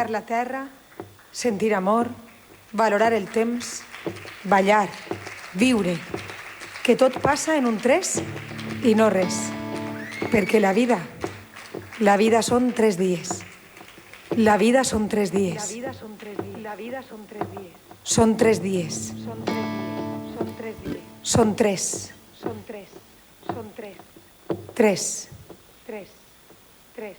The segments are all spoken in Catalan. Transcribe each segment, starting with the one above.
tocar la terra, sentir amor, valorar el temps, ballar, viure, que tot passa en un tres i no res. Perquè la vida són 3 dies. La vida són 3 dies. La vida són 3 dies. Són 3 dies. Són 3 dies. Són 3 dies. Són 3. Són 3. Són 3. 3. 3. 3.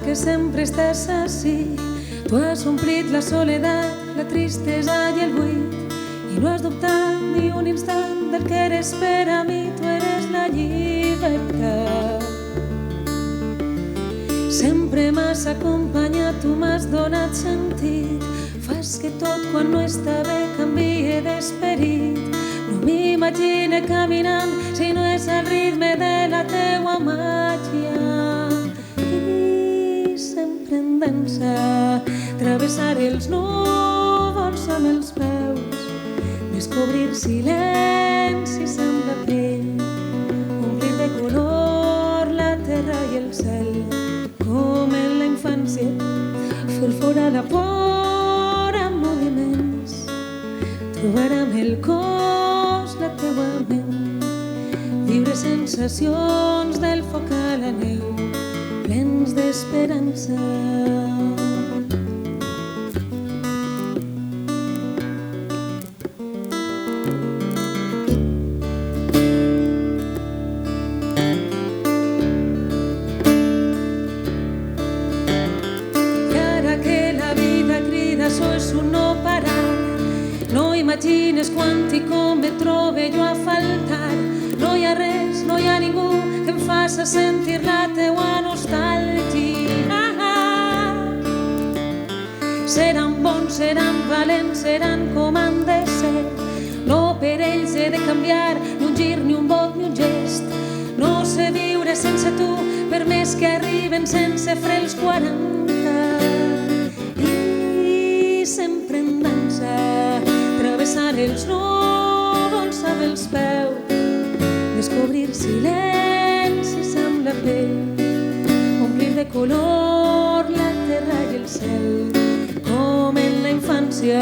Que sempre estàs així. Tu has omplit la soledat, la tristesa i el buit, i no has dubtat ni un instant del que eres per a mi. Tu eres la llibertat. Sempre m'has acompanyat, tu m'has donat sentit. Fas que tot quan no està bé canvie d'esperit. No m'imagine caminant si no és al ritme de la teua màgia. Sempre en dansa, travessar els núvols amb els peus, descobrir silencis amb la pell, omplir de color la terra i el cel, com en la infància, fer fora la por amb moviments, trobar amb el cos la teua ment, viure sensacions del foc a la neu, plens d'esperança. I ara que la vida crida, sois un no parar. No imagines quant i com me trobe jo a faltar. No hi ha res, no hi ha ningú que em faça sentir la teua nostàlgia. Seran bons, seran valents, seran com han de ser. No per ells he de canviar ni un gir, ni un vot, ni un gest. No sé viure sense tu, per més que arriben sense fre els 40. I sempre en dansa, travessar els núvols amb els peus, descobrir silencis amb la pell, omplir de color la terra i el cel, com en la infància,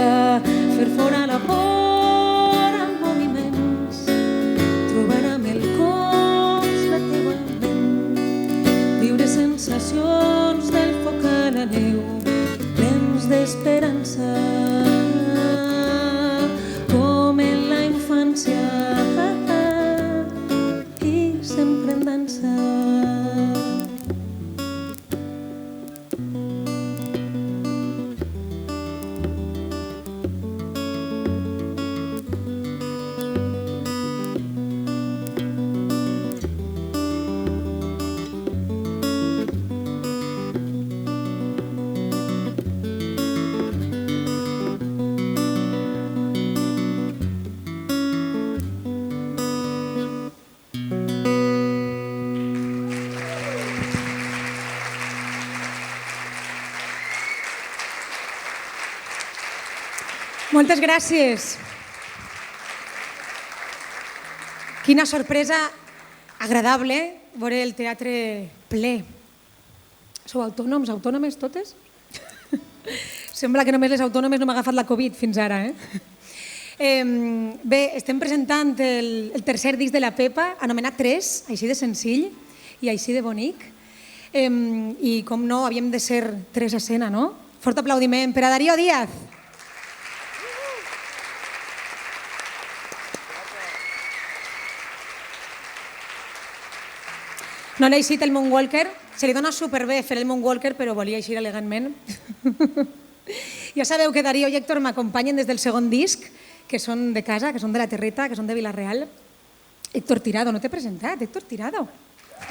fer fora la por amb moviments, trobar amb el cos la teua ment, viure sensacions del foc a la neu, plens d'esperança, com en la infància, sempre en dansa. Moltes gràcies. Quina sorpresa agradable veure el teatre ple. Sou autònoms, autònomes totes? Sembla que només les autònomes no m'ha agafat la Covid fins ara. Bé, estem presentant el tercer disc de la Pepa, anomenat 3, així de senzill i així de bonic. I com no, havíem de ser 3 a escena, no? Fort aplaudiment per a Darío Díaz. No l'ha eixit el Moonwalker, se li dona superbé fer el Moonwalker, però volia eixir elegantment. Ja sabeu que Darío i Héctor m'acompanyen des del segon disc, que són de casa, que són de la Terreta, que són de Vila-real. Héctor Tirado, no t'he presentat, Héctor Tirado.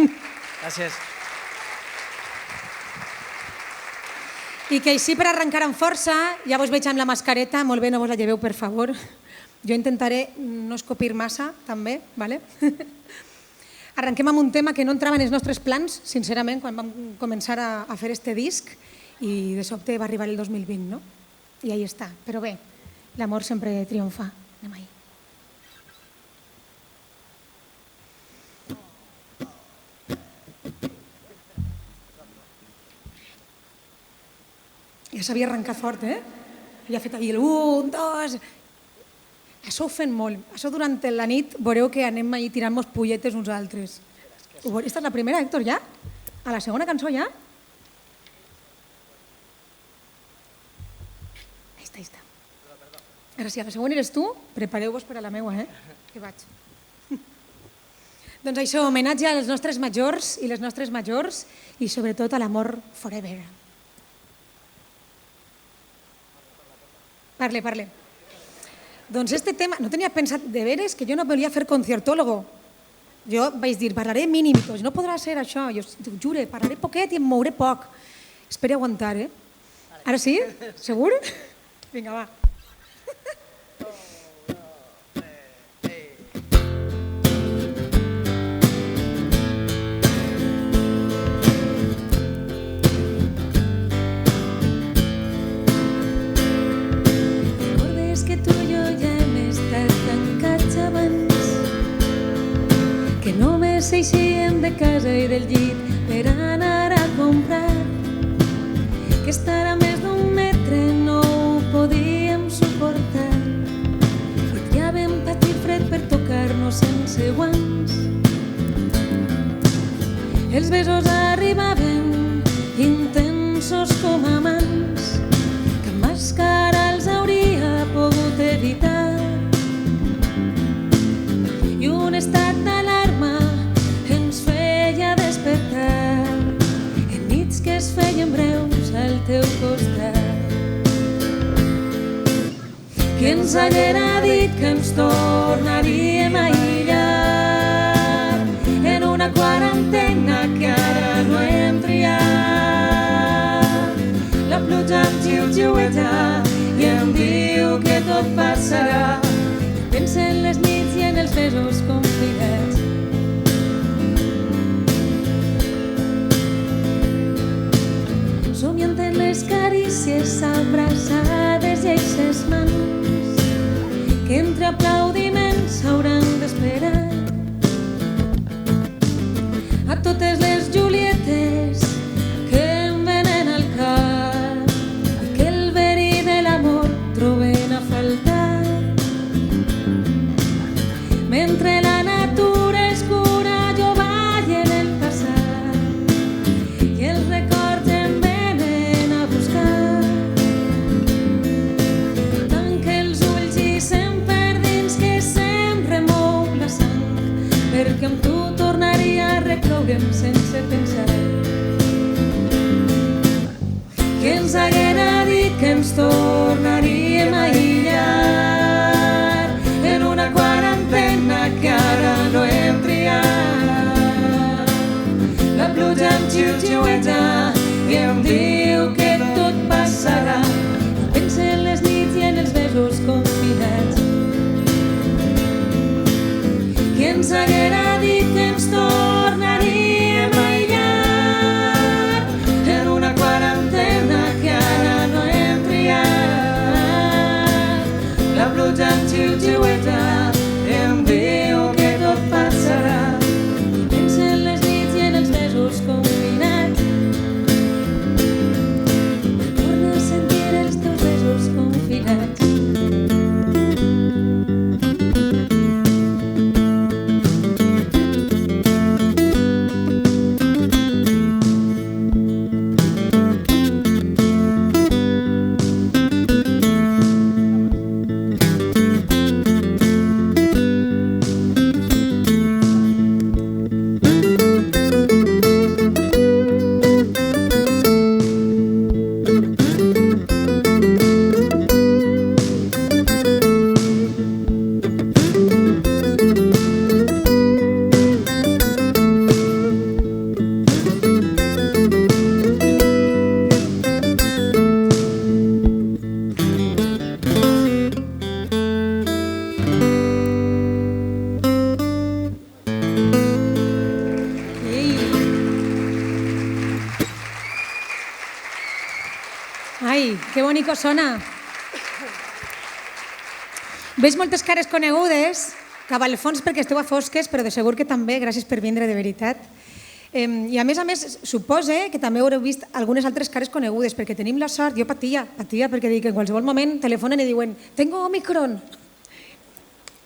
Gràcies. I que així per arrencar amb força, ja vos veig amb la mascareta, molt bé, no vos la lleveu, per favor. Jo intentaré no escopir massa, també, ¿vale? Arrenquem amb un tema que no entrava en els nostres plans, sincerament, quan vam començar a fer este disc, i de sobte va arribar el 2020, no? I ahí està. Però bé, l'amor sempre triomfa. Anem ahí. Ja s'havia arrencat fort, eh? Ja ha fet ahí el 1, 2... Això ho fem molt. Això durant la nit veureu que anem ahí tirant-nos polletes uns altres. Esta és la primera, Héctor, ja? A la segona cançó, ja? Ahí està. Ara sí, a la segona eres tu, prepareu-vos per a la meua, que vaig. Doncs això, homenatge als nostres majors i les nostres majors i sobretot a l'amor forever. Parle. Doncs este tema, no tenia pensat de veres que jo no volia fer conciertólogo. Jo vaig dir, parlaré mínims, no podrà ser això. Jo ho jure, parlaré poquet i em mouré poc. Espera aguantar, eh? Ara sí? Segur? Vinga, va. Recordes que tu i jo ja hem estat tancats abans, que només eixíem de casa i del llit per anar a comprar, que estar a més d'un metre no ho podíem suportar, i triàvem patir fred per tocar-nos sense guants. Els besos arribaven intensos com amants, que màscara els hauria pogut evitar. I un estat d'alarma ens feia despertar en nits que es feien breus al teu costat. Qui ens haguera dit que ens tornaríem a aïllar en una quarantena que ara no hem triat. La pluja em xiu-xiueta i em diu que tot passarà. Pensa en les nits i en els besos complicats. Somiant en les carícies, abraçades i eixes mans que entre aplaudiments s'hauran d'esperar. A totes les Julietes que em venen al cap, aquell verí de l'amor troben a faltar. Mentre la natura és cura jo ballo en el passat i els records em venen a buscar. Tanca els ulls i sent per dins que se'm remou la sang, perquè amb tu tornaria a recloure'm sense pensar. Qui ens haguera dit que ens tornaríem a aïllar en una quarantena que ara no hem triat. La pluja em xiu-xiueta i em diu que tot passarà. Pensa en les nits i en els besos confinats. Qui ens haguera dit que ens tornaríem a aïllar en una quarantena que ara no hem triat. La pluja em xiu-xiueta em diu que tot passarà. Pensa en les nits i en els besos confinats. Torna a sentir els teus besos confinats. Ai, que bonico sona. Veig moltes cares conegudes, cap al fons perquè esteu a fosques, però de segur que també, gràcies per vindre, de veritat. I a més, supose que també haureu vist algunes altres cares conegudes, perquè tenim la sort, jo patia, perquè dic que en qualsevol moment telefonen i diuen «Tengo Omicron»,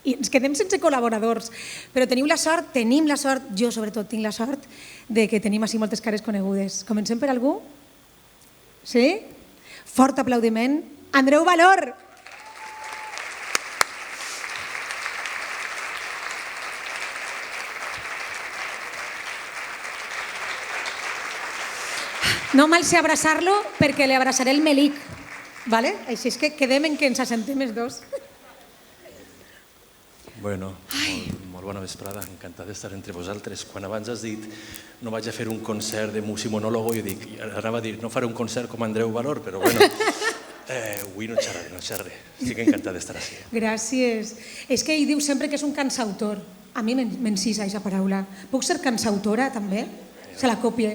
i ens quedem sense col·laboradors. Però tenim la sort, jo sobretot tinc la sort, de que tenim així moltes cares conegudes. Comencem per algú? Sí? Fort aplaudiment. Andreu Valor! No mal sé abraçar-lo perquè li abraçaré el melic. ¿Vale? Així és que quedem en que ens assentem els dos. Bueno, molt bona vesprada, encantat d'estar entre vosaltres. Quan abans has dit no vaig a fer un concert de musimonòlogo, jo dic, anava a dir no faré un concert com Andreu Valor, però bueno, avui no xerraré. Estic encantat d'estar així. Gràcies. És que ell diu sempre que és un cansautor. A mi m'encisa aquesta paraula. Puc ser cansautora també? Se la copia.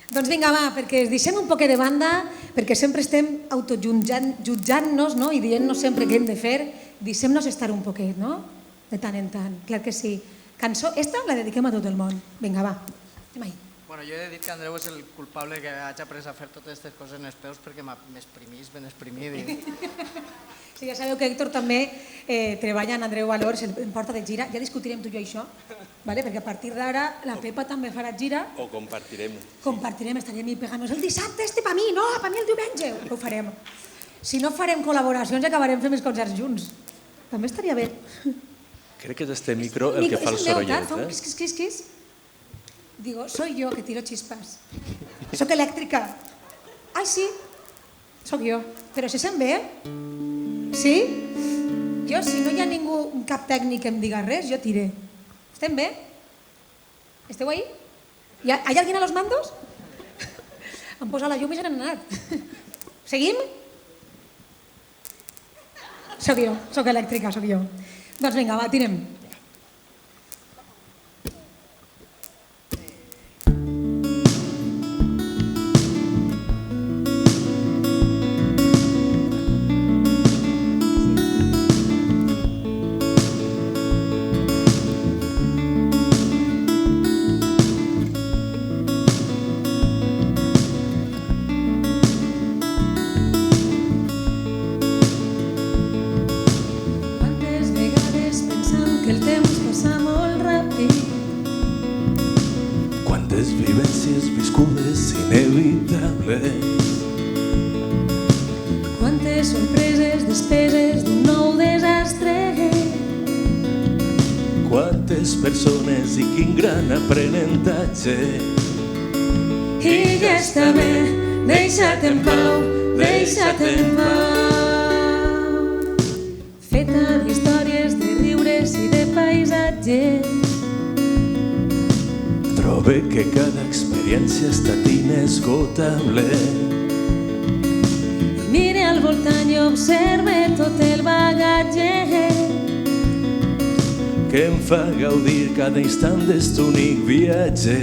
Doncs vinga, va, perquè es deixem un poquet de banda, perquè sempre estem autojutjant-nos i dient-nos sempre què hem de fer. Deixem-nos estar un poquet, no? De tant en tant, clar que sí. Cançó, esta la dediquem a tot el món. Vinga, va. Bueno, jo he de dir que Andreu és el culpable que haig après a fer totes aquestes coses en els peus perquè m'exprimís ben exprimit. Sí, ja sabeu que Héctor també treballa en Andreu Valor, en porta de gira. Ja discutirem tu i jo això, perquè a partir d'ara la Pepa també farà gira. O compartirem. Compartirem, estaríem i pegant-nos el dissabte, per mi, no, per mi el diumenge. Ho farem. Si no farem col·laboracions, acabarem fent més concerts junts. També estaria bé. Crec que és este micro el que fa el sorollet. Quis. Digo, soy yo que tiro chispas. Soc elèctrica. Ai, sí, soc jo. Però se sent bé? Sí? Jo, si no hi ha ningú, cap tècnic que em diga res, jo tire. Estem bé? Esteu ahí? ¿Hay alguien a los mandos? Han posat la llum i se n'han anat. Seguim? Soc jo, soc elèctrica, soc jo. Doncs vinga, va, tirem. Quantes sorpreses despeses d'un nou desastre. Quantes persones i quin gran aprenentatge. I ja està bé, deixa't en pau, deixa't en pau. Feta d'històries, de riures i de paisatges. Trobe que cada experiència ha estat inesgotable. I mire al voltant i observe tot el bagatge que em fa gaudir cada instant d'este únic viatge.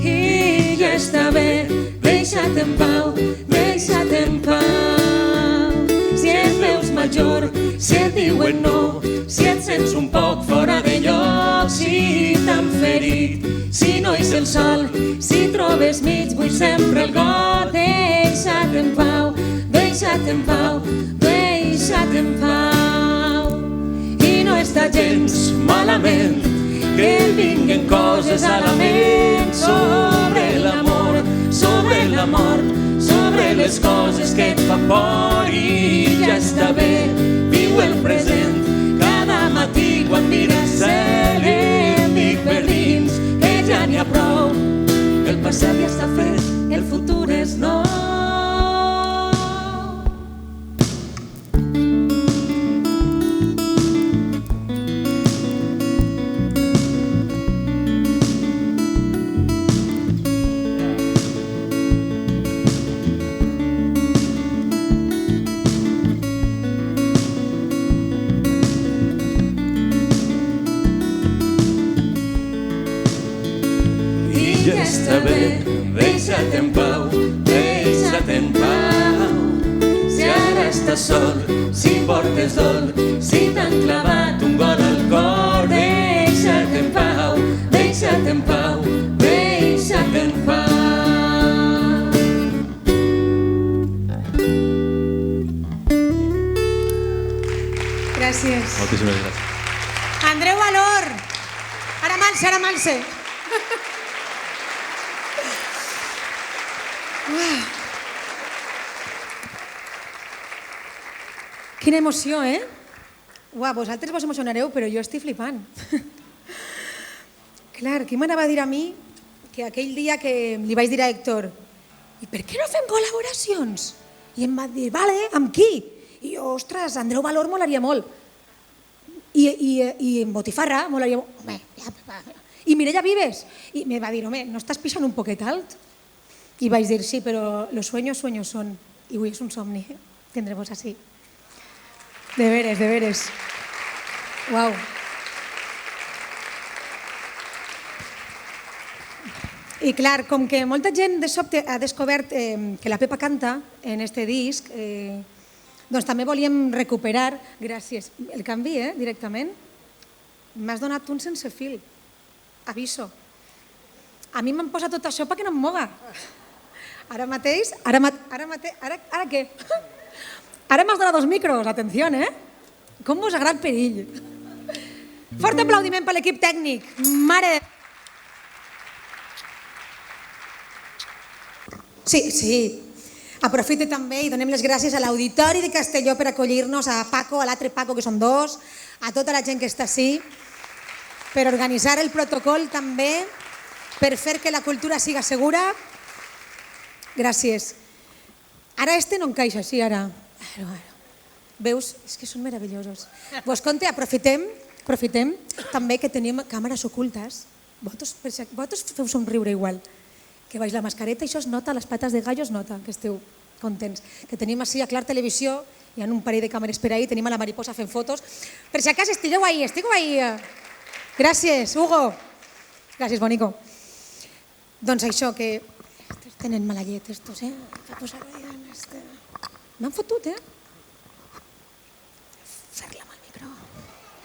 I ja està bé, deixa't en pau, deixa't en pau. Si et veus major, si et diuen no, si et sents un poc fora de lloc, si t'han ferit, si no és el sol, si trobes mig buit sempre el got, deixa't en pau, deixa't en pau, deixa't en pau. I no està gens malament que vinguen coses a la ment sobre l'amor, sobre la mort, sobre les coses que et fan por. I ja està bé, viu el present, cada matí quan mires cel em dic per dins que ja n'hi ha prou, el passat ja està fet, el futur és nou. Ja està bé, deixa't en pau, deixa't deixa't en pau. Si ara estàs sol, si portes dol, si t'han clavat un gol al cor, deixa't en pau, deixa't en pau, deixa't en pau. Gràcies. Moltíssimes gràcies. Andreu Valor. Ara Malse, ara Malse. Quina emoció, eh? Uau, vosaltres vos emocionareu, però jo estic flipant. Clar, qui m'anava a dir a mi que aquell dia que li vaig dir a Héctor i per què no fem col·laboracions? I em va dir, vale, amb qui? I jo, ostres, Andreu Valor molaria molt. I en Botifarra molaria molt. Home, ja, i Mireia Vives. I me va dir, home, no estàs pixant un poquet alt? I vaig dir, sí, però los sueños, sueños son. I avui és un somni, tindre-vos així. De veres, de veres. Uau. I clar, com que molta gent de sobte ha descobert que la Pepa canta en este disc, doncs també volíem recuperar, gràcies, el canvi, directament. M'has donat un sense fil, aviso. A mi m'han posat tot això perquè no em moga. Ara mateix, ara què? Ara m'has donat dos micros, atenció, Com vos agrada el perill. Fort aplaudiment per l'equip tècnic. Mare de... Sí. Aprofite també i donem les gràcies a l'Auditori de Castelló per acollir-nos, a Paco, a l'altre Paco, que són dos, a tota la gent que està així, per organitzar el protocol també, per fer que la cultura siga segura. Gràcies. Ara este no encaixa així, ara. Veus? És que són meravellosos. Vos conte, aprofitem també que tenim càmeres ocultes. Vosaltres feu somriure igual. Que baix la mascareta i això es nota, les pates de gallo es nota, que esteu contents. Que tenim així a Clar Televisió, hi ha un parell de càmeres per ahí, tenim a la Mariposa fent fotos. Per si acas estigueu ahí. Gràcies, Hugo. Gràcies, Bonico. Doncs això, que tenen mala llet, estos, M'han fotut, Fer-la amb el micro.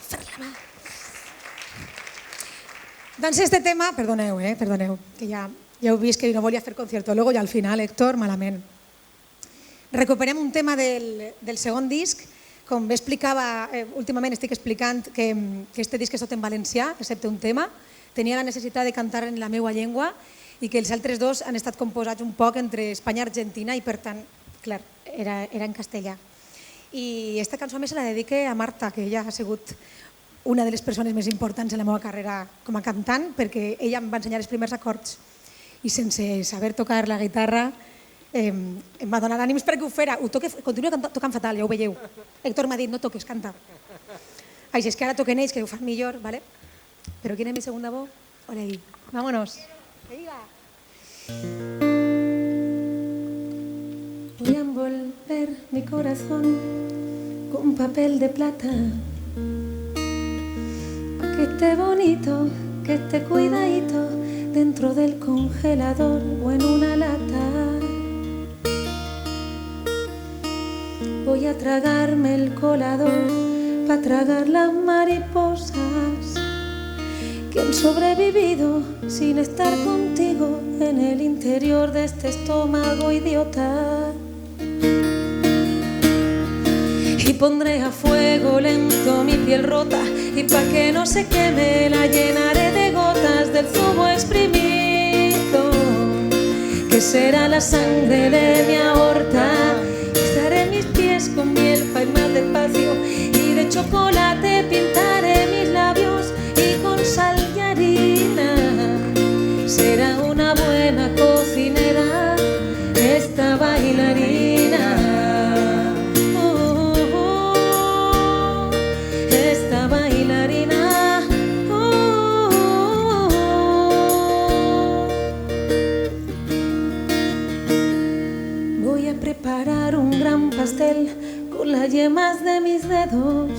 Fer-la mà. Doncs este tema, perdoneu, que ja heu vist que no volia fer concierto, luego ja al final, Héctor, malament. Recuperem un tema del segon disc. Com bé explicava, últimament estic explicant que este disc és tot en valencià, excepte un tema. Tenia la necessitat de cantar en la meva llengua i que els altres dos han estat composats un poc entre Espanya i Argentina i per tant, clar, era en castellà. I aquesta cançó a més se la dedique a Marta, que ella ha sigut una de les persones més importants en la meva carrera com a cantant, perquè ella em va ensenyar els primers acords i sense saber tocar la guitarra em va donar ànims perquè ho fera. Continuo tocant fatal, ja ho veieu. Héctor m'ha dit, no toques, canta. Així és que ara toquen ells, que ho fan millor, ¿vale? Pero ¿quién es mi segunda voz? Ole ahí. Vámonos. Voy a envolver mi corazón con papel de plata, que esté bonito, que esté cuidadito dentro del congelador o en una lata. Voy a tragarme el colador para tragar las mariposas que han sobrevivido sin estar contigo en el interior de este estómago idiota. Y pondré a fuego lento mi piel rota y pa' que no se queme la llenaré de gotas del zumo exprimido, que será la sangre de mi aorta. Estaré mis pies con miel pa' ir más despacio y de chocolate pintaré mis labios y con sal y harina. Será una buena cocinera esta bailarina. Esta bailarina. Voy a preparar un gran pastel con las yemas de mis dedos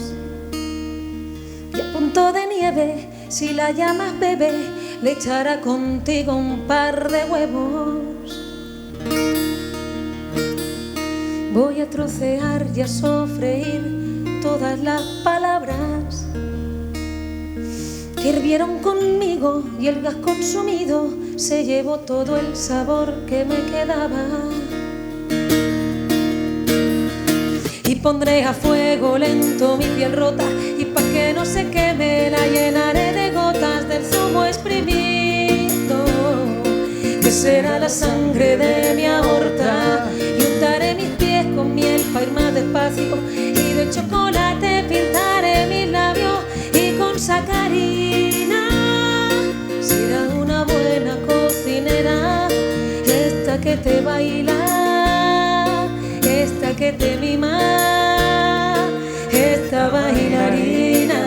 y a punto de nieve, si la llamas bebé, le echará contigo un par de huevos. voy a trocear y a sofreír todas las palabras que hirvieron conmigo, y el gas consumido se llevó todo el sabor que me quedaba. Y pondré a fuego lento mi piel rota, y pa' que no se queme la llenaré de gotas del zumo exprimido, que será la sangre de mi aorta. Y untaré mis pies con miel pa' ir más despacio, y de chocolate pintaré mis labios, y con sacarina será una buena cocinera, esta que te baila, esta que te mima, esta bailarina.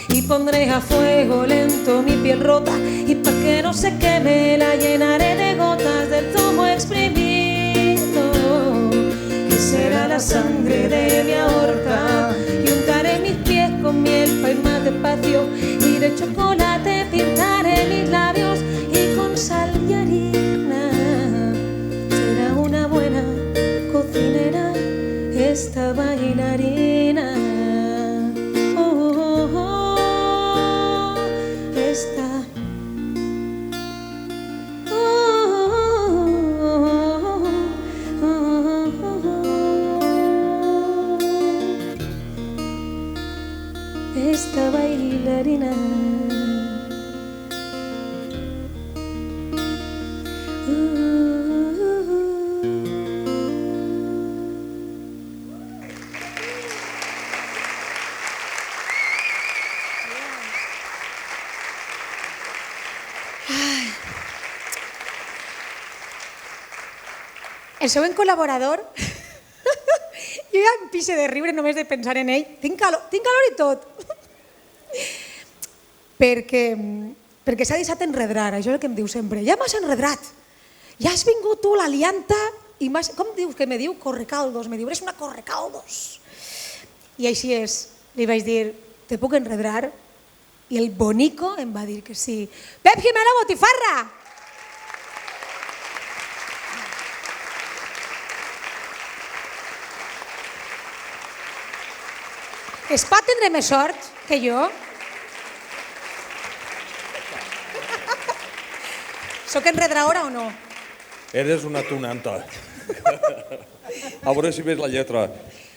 Y pondré a fuego lento mi piel rota, y pa' que no se queme la llenaré de gotas del zumo exprimido, que será la sangre de mi aorta. Y untaré mis pies con miel pa' ir más despacio, y de chocolate pintaré mis labios, y con sal y harina será una buena cocinera, esta bailarina. Esta bailarina. El següent col·laborador, jo ja em pixe de riure només de pensar en ell. Tinc calor i tot. Perquè s'ha deixat enredrar, això és el que em diu sempre. Ja m'has enredrat, ja has vingut tu la lianta i m'has... Com dius que me diu? Correcaldos, me diu, eres una correcaldos. I així és, li vaig dir, te puc enredrar? I el bonico em va dir que sí. Pep Jimeno Botifarra! Es pot tindre més sort que jo? Soc enredradora o no? Eres una tunanta. A veure si ves la lletra.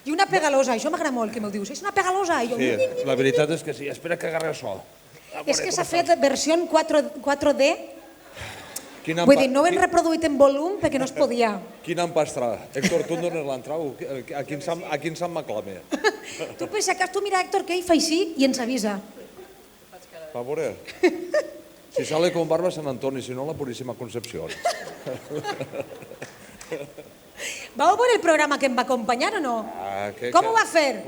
I una pegalosa, això m'agrada molt que m'ho dius. És una pegalosa. Sí, la veritat és que sí. Espera que agarri això. És que s'ha fet versió 4D. Quina Vull dir, no ho hem reproduït en volum perquè no es podia. Quina empastra. Héctor, tu dones l'entrau? A quin sant m'aclame? Tu per si acas, tu mira, Héctor, que ell fa així i ens avisa. A veure. Si sale con barba San Antonio, si no la Puríssima Concepción. Vau veure el programa que em va acompanyar o no? Com ho va fer?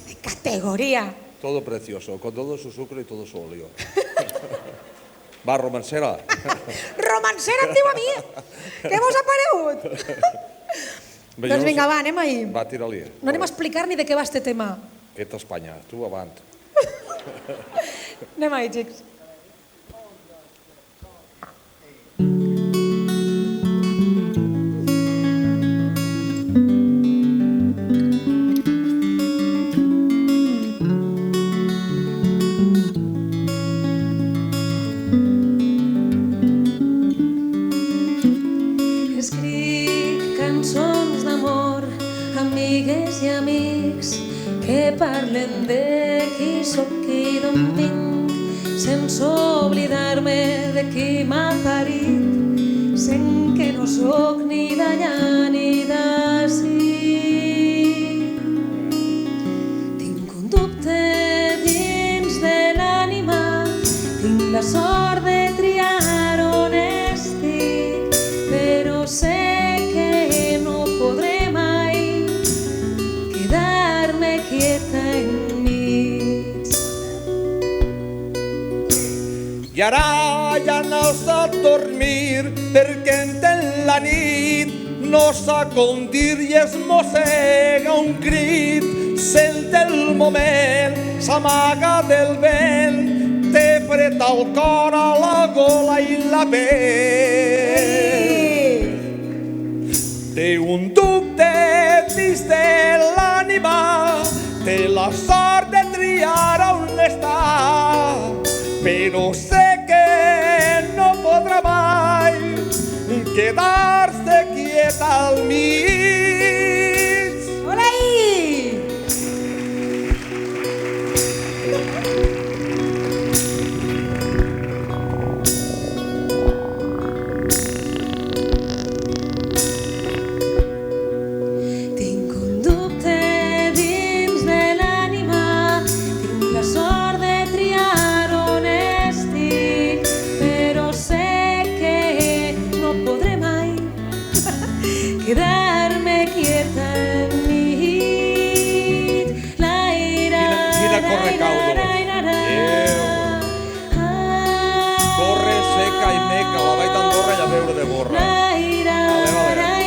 De categoria. Todo precioso, con todo su sucre y todo su óleo. Va, romancera. Romancera em diu a mi? Què vos ha paregut? Doncs vinga, va, anem ahí. Va, tira-li. No anem a explicar ni de què va este tema. Aquesta Espanya, tu avant. Anem ahí, xics. Parlen de qui soc i d'on vinc, sense oblidar-me de qui m'ha parit, sent que no soc ni d'allà ni d'ací. Tinc un dubte dins de l'ànima, tinc la sort de triar on estic, però sé que no podré mai quedar-me quieta enmig. I ara ja no sé dormir perquè entén la nit no sa com dir i es mossega un crit. Sent el moment, s'amaga del vent, té fred al cor, a la gola i la pell. té la sort de triar on està, però sé que no podrà mai quedar-se quieta al mig. Ole-i! Tinc un dubte dins de l'ànima, tinc la sort de triar on estic, però sé que no podré mai quedar-me quieta enmig. Quina correcaudo. Corre, seca i meca, la vall d'Andorra i a veure de borra.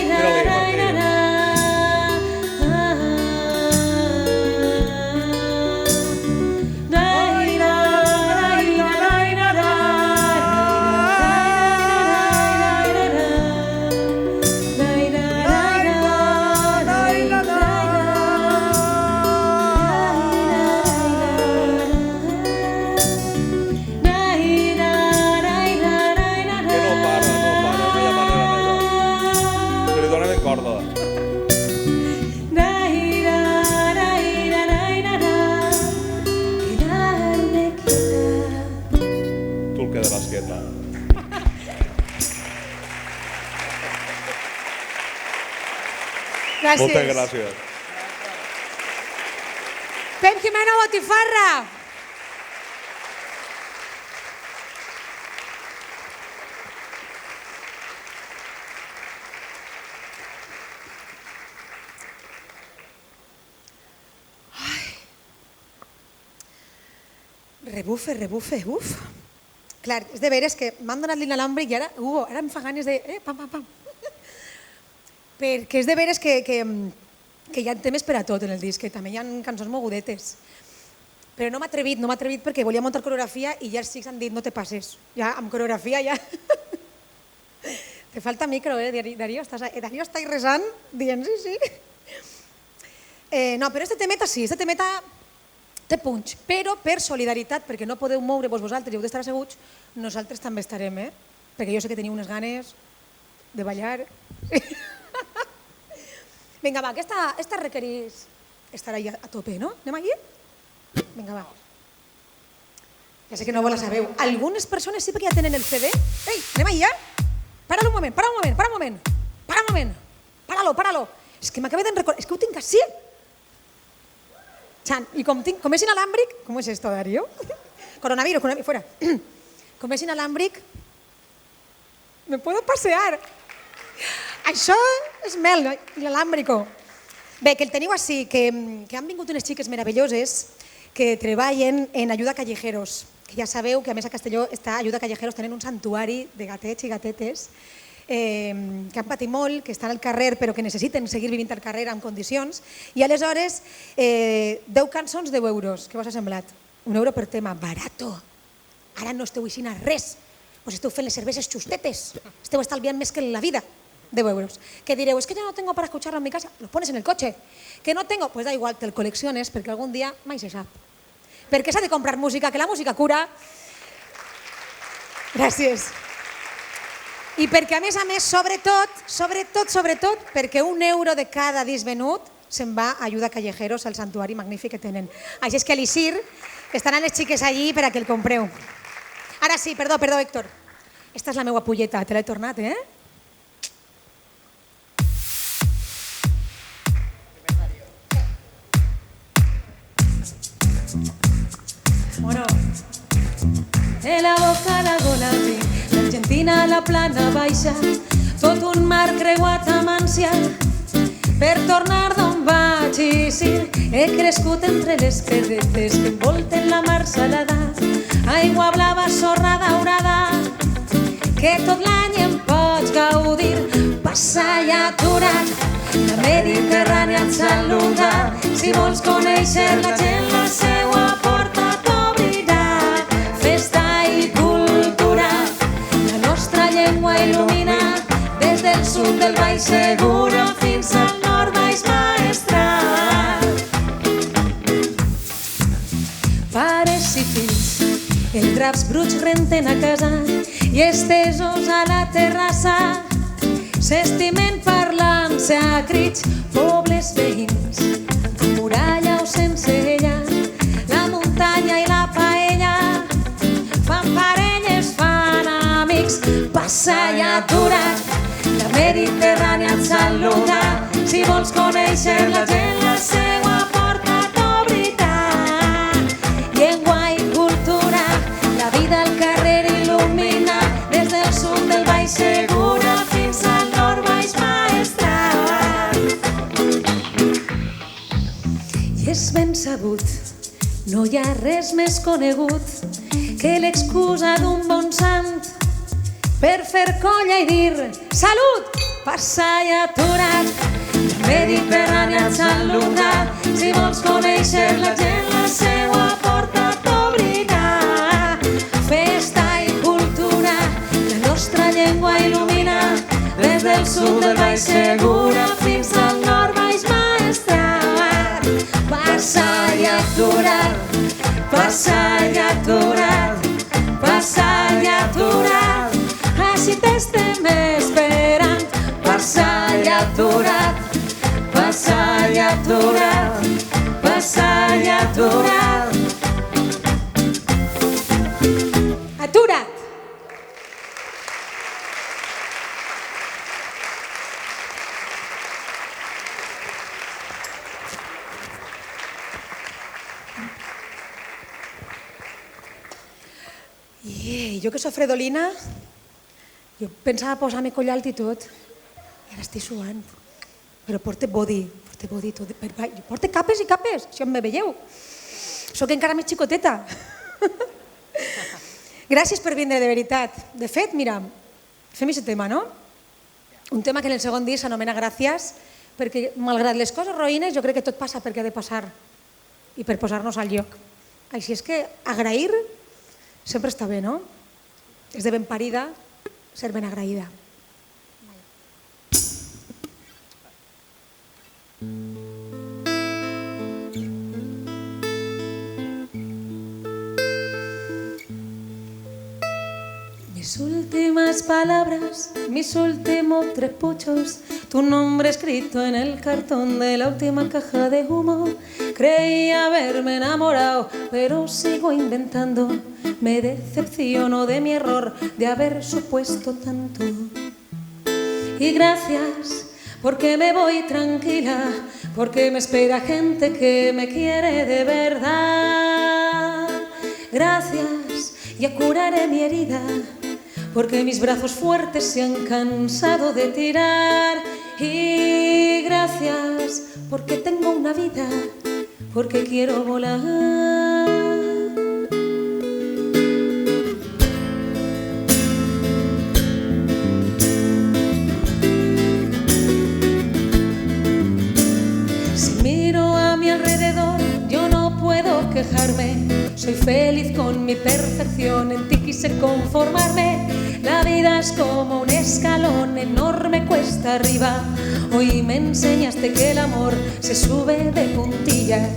Tira-li, Martí. Que no para, no hi ha manera d'allò. Se li donem corda. Tu el quedaràs quieta. Gràcies. Moltes gràcies. Pep Jimeno, botifarra! Rebufe, uf. Clar, és de veres que m'han donat l'inalàmbric i ara, ara em fa ganes de... pam, pam, pam. Perquè és de veres que hi ha temes per a tot en el disc, que també hi ha cançons mogudetes. Però no m'ha atrevit perquè volia muntar coreografia i ja els xics han dit no te passes. Ja, amb coreografia ja... Te falta micro, Darío? Darío està resant, dient sí. No, però este temeta sí, este temeta té punx, però per solidaritat, perquè no podeu moure-vos vosaltres i heu d'estar asseguts, nosaltres també estarem, perquè jo sé que teniu unes ganes de ballar. Vinga, va, aquesta requereix estar ahí a tope, no? Anem allí? Vinga, va. Ja sé que no vos la sabeu. Algunes persones sí perquè ja tenen el CD. Ei, anem allí, Para un moment. Para-lo. És que m'acabé d'enrecordar, és que ho tinc així. I com és inalàmbric, com és esto, Darío? Coronavirus, fuera. Com és inalàmbric, me puedo pasear. Això és mel, inalàmbrico. Bé, que el teniu així, que han vingut unes xiques meravelloses que treballen en Ayuda Callejeros, que ja sabeu que a més a Castelló està Ayuda Callejeros, tenen un santuari de gatets i gatetes que han patit molt, que estan al carrer però que necessiten seguir vivint al carrer en condicions, i aleshores 10 cançons, 10 euros. Què vos ha semblat? 1 euro per tema, barato. Ara no esteu així a res, us esteu fent les cerveses xustetes, esteu estalviant més que en la vida. 10 euros. Que direu, es que yo no tengo para escucharlo en mi casa, lo pones en el coche. Que no tengo, pues da igual, te el colecciones perquè algun dia mai se sap. Perquè s'ha de comprar música, que la música cura. Gràcies. I perquè a més, sobretot, perquè 1 euro de cada disc venut se'n va a Ayuda Callejeros, al santuari magnífic que tenen. Així és que a l'Isir estaran les xiques allí per a que el compreu. Ara sí, perdó, Héctor. Esta és la meua pulleta, te l'he tornat, Bueno, de la boca a la gola tinc l'Argentina, la plana baixa, tot un mar creuat amb ànsia per tornar d'on vaig i sí, he crescut entre les pedretes que envolten la mar salada, aigua blava, sorra daurada, que tot l'any en pots gaudir, passar i aturar, la Mediterrània et saluda, si vols conèixer la gent, la seua porta t'obrirà, festa i cultura, la nostra llengua il·lumina, des del sud del Baix Seguro fins al nord Baix Maestrat. draps bruts renten a casa i estesos a la terrassa s'estimen parlant-se a crits pobles veïns, muralla o sense ella, la muntanya i la paella fan parelles, fan amics, passa i aturat, la Mediterrània et saluda, si vols conèixer la gent la seua porta t'obrirà. Llengua i cultura, la vida al carrer il·lumina, des del sud del Baix Segura fins al nord Baix Maestrat. I és ben sabut, no hi ha res més conegut que l'excusa d'un bon sant per fer colla i dir salut, passa i aturat, la Mediterrània et saluda, si vols conèixer la gent la seua porta t'obrirà. Festa i cultura, la nostra llengua il·lumina, des del sud del Baix Segura fins al nord Baix Maestrat. Passa i aturat, passa i aturat, passa i aturat, així t'estem esperant. Passa i aturat, passa i aturat, passa i aturat. Atura't! Jo que soc fredolina, jo pensava posar-me collalt i tot, i ara estic suant. Però porte body tot. Jo porte capes i capes, si on me veieu. Soc encara més xicoteta. Gràcies per vindre, de veritat. De fet, mira, fem aquest tema, no? Un tema que en el segon disc s'anomena Gràcies, perquè malgrat les coses roïnes jo crec que tot passa perquè ha de passar i per posar-nos al lloc. Així és que agrair sempre està bé, no? És de ben parida ser ben agraïda. Mis últimas palabras, mis últimos tres puchos, tu nombre escrito en el cartón de la última caja de humo. Creí haberme enamorado, pero sigo inventando. Me decepciono de mi error de haber supuesto tanto. Y gracias, porque me voy tranquila, porque me espera gente que me quiere de verdad. Gracias, ya curaré mi herida, porque mis brazos fuertes se han cansado de tirar. Y gracias, porque tengo una vida, porque quiero volar. Si miro a mi alrededor, yo no puedo quejarme. Soy feliz con mi perfección, en ti quise conformarme. La vida es como un escalón enorme cuesta arriba. Hoy me enseñaste que el amor se sube de puntillas.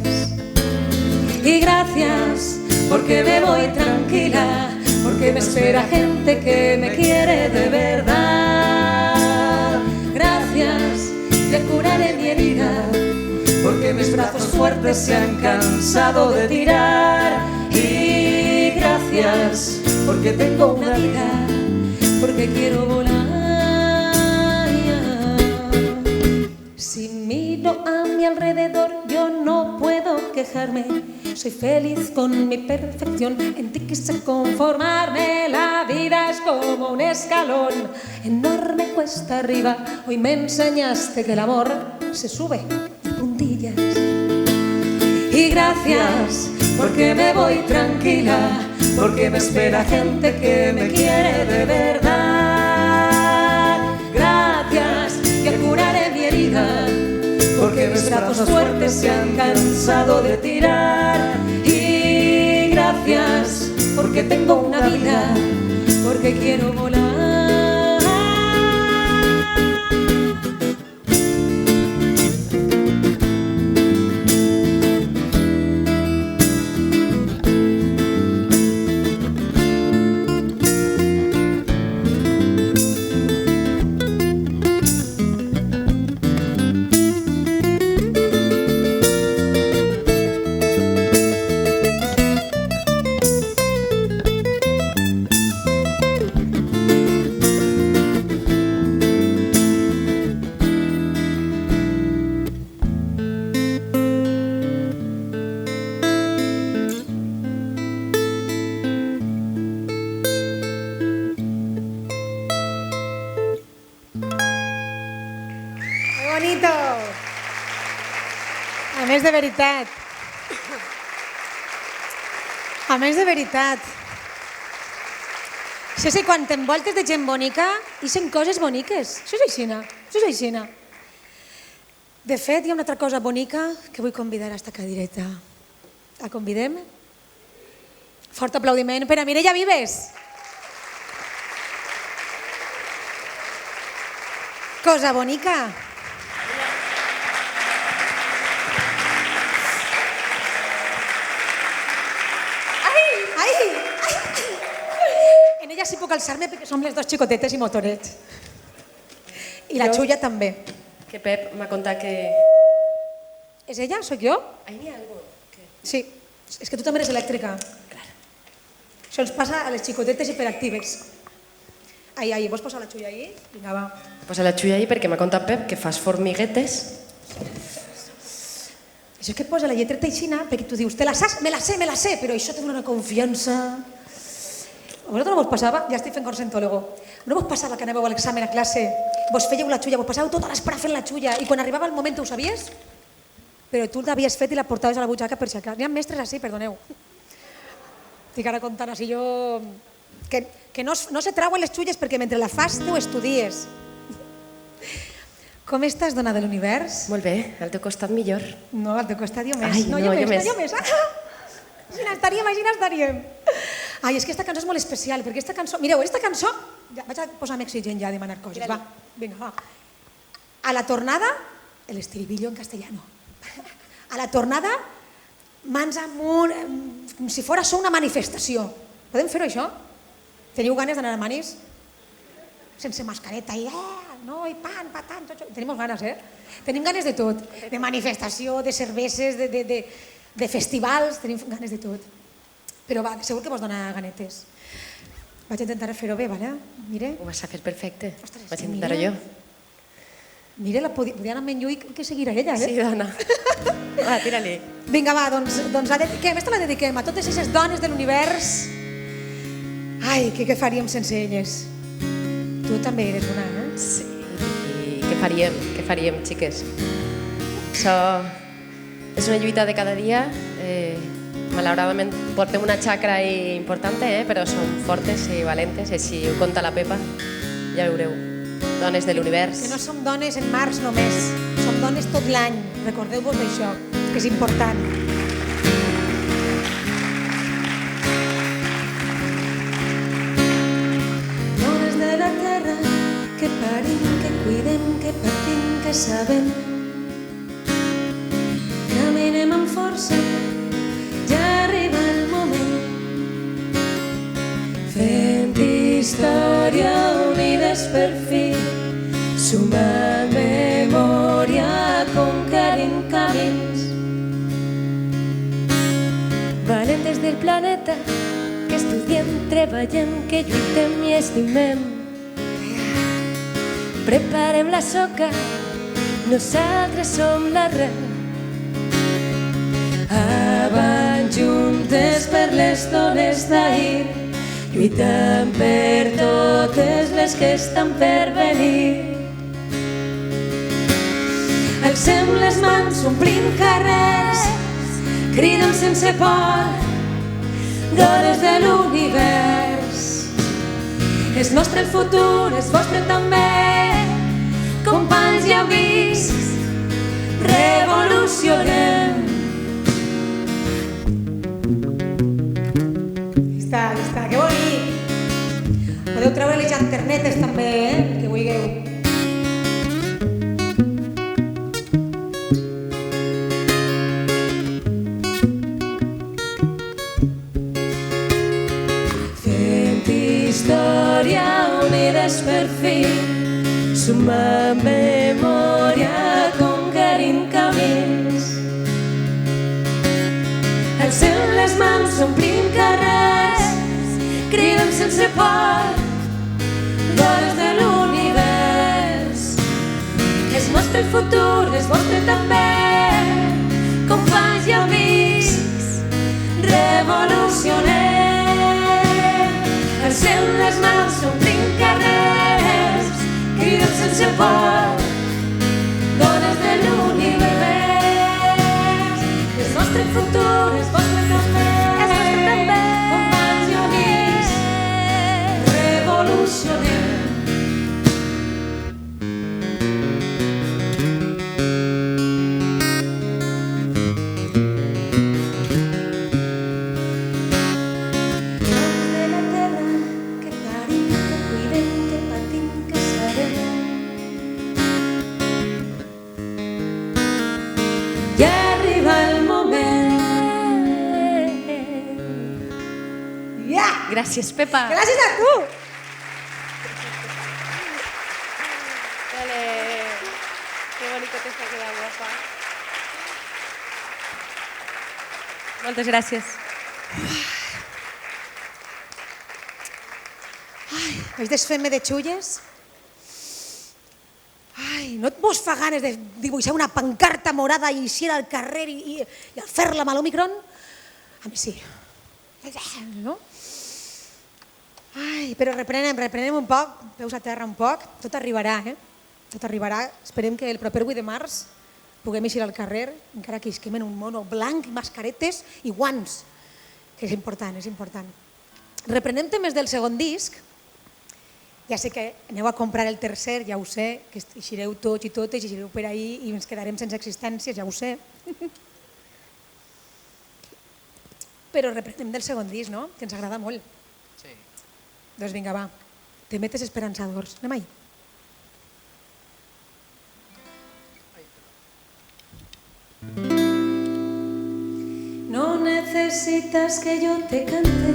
Y gracias, porque me voy tranquila, porque me espera gente que me quiere de verdad. Gracias, ya curaré mi herida, porque mis brazos fuertes se han cansado de tirar. Y gracias, porque tengo una vida, porque quiero volar. Si miro a mi alrededor, yo no puedo quejarme. Soy feliz con mi perfección, en ti quise conformarme. La vida es como un escalón enorme cuesta arriba. Hoy me enseñaste que el amor se sube de puntillas. Y gracias, porque me voy tranquila, porque me espera gente que me quiere de verdad. Gracias, ya curaré mi herida, porque mis brazos fuertes se han cansado de tirar. Y gracias, porque tengo una vida, porque quiero volar. bonito! A més de veritat. A més de veritat. Això és que quan t'envoltes de gent bonica, ixen coses boniques. Això és aixina, això és aixina. De fet, hi ha una altra cosa bonica que vull convidar a esta cadireta. La convidem? Fort aplaudiment per a Mireia Vives. Cosa bonica. En ella sí puc alçar-me perquè som les dos xicotetes i motorets. I la Xulla també. Que Pep m'ha contat que... És ella? Soc jo? Ahí n'hi ha algú. Sí. És que tu també eres elèctrica. Això ens passa a les xicotetes hiperactives. Ahí, vols posar la Xulla ahí? Vinga, va. Posa la Xulla ahí perquè m'ha contat Pep que fas formiguetes. Això que posa la lletreta aixina perquè tu dius, te la saps? Me la sé, però això té una confiança. A vosaltres no vos passava? Ja estic fent consentòlogo. No vos passava que anàveu a l'examen a classe, vos fèieu la Xulla, vos passàveu tota l'espera fent la Xulla i quan arribava el moment ho sabies? Però tu l'havies fet i la portaves a la butxaca per si acaso. N'hi ha mestres així, perdoneu. Estic ara contant així jo... Que no se trauen les xulles perquè mentre la fas tu estudies. Com estàs, dona de l'univers? Molt bé, al teu costat millor. No, al teu costat jo més. Ai, no, jo més. Així n'estaríem. Ai, és que aquesta cançó és molt especial, perquè aquesta cançó... Mireu, aquesta cançó... Ja, vaig a posar-me exigent ja a demanar coses, va. Vinga, va. A la tornada, el estribillo en castellano. A la tornada, mans amunt, com si fos això una manifestació. Podem fer-ho, això? Teniu ganes d'anar a Manis? Sense mascareta i... No, i pan, patan, tot això. Tenim ganes, Tenim ganes de tot. De manifestació, de cerveses, de festivals, tenim ganes de tot. Però va, segur que vos dona ganetes. Vaig intentar fer-ho bé, vale? Mire. Ho vas a fer perfecte. Ostres, vaig intentar-ho jo. Mire, podia anar amb en Lluís que seguirà ella, Sí, dona. Va, tira-li. Vinga, va, doncs la dediquem. Aquesta la dediquem a totes aquestes dones de l'univers. Ai, què faríem sense elles? Tu també eres una, Sí, i què faríem, xiques? Això és una lluita de cada dia. Malauradament portem una xacra important, però som fortes i valentes, així ho conta la Pepa. Ja veureu, dones de l'univers. Que no som dones en març només, som dones tot l'any. Recordeu-vos d'això, que és important. Dones de la terra, que parim, que cuidem, que patim, que sabem. Caminem amb força, ja arriba el moment. Fent història unides per fi, sumant memòria, conquerint camins. Valentes del planeta, que estudiem, treballem, que lluitem i estimem. Preparem la soca, nosaltres som l'arrel. Avant juntes per les dones d'ahir, lluitant per totes les que estan per venir. Alcem les mans, omplim carrers, cridem sense por, dones de l'univers. És nostre el futur, és vostre també, companys i amics, revolucionem. Està, que bonic! Podeu treure les llanternetes també, que vulgueu. Fent història unides per fi, sumant memòria, conquerint camins. Alcem les mans, omplim carrers, cridem sense por, dones de l'univers. És nostre el futur, és vostre també, companys i amics, revolucionem. Alcem les mans, omplim carrers, cridem sense por, dones Gràcies, Pepa. Gràcies a tu! Vale. Qué bonito te está quedando, guapa. Moltes gràcies. Vaig desfent-me de xulles. Ai, no et mos fa ganes de dibuixar una pancarta morada i eixir al carrer i al fer-la amb l'Omicron? A mi sí. No? Ai, però reprenem un poc, peus a terra un poc. Tot arribarà, Tot arribarà. Esperem que el proper 8 de març puguem eixir al carrer, encara que isquem en un mono blanc, mascaretes i guants, que és important, és important. Reprenem temes del segon disc. Ja sé que aneu a comprar el tercer, ja ho sé, que eixireu tots i totes, eixireu per ahir i ens quedarem sense existències, ja ho sé. Però reprenem del segon disc, no? Que ens agrada molt. Sí. Doncs vinga, va. Temetes esperançadors. Anem ahí. No necesitas que yo te cante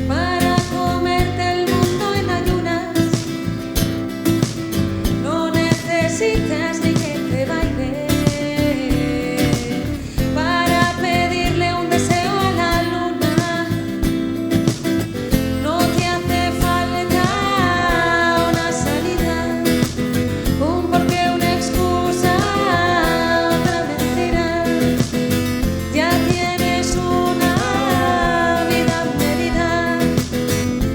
para comerte el mundo en ayunas. No necesitas ni que te baile para pedirle un deseo a la luna. No te hace falta una salida, un porqué, una excusa, otra mentira. Ya tienes una vida medida.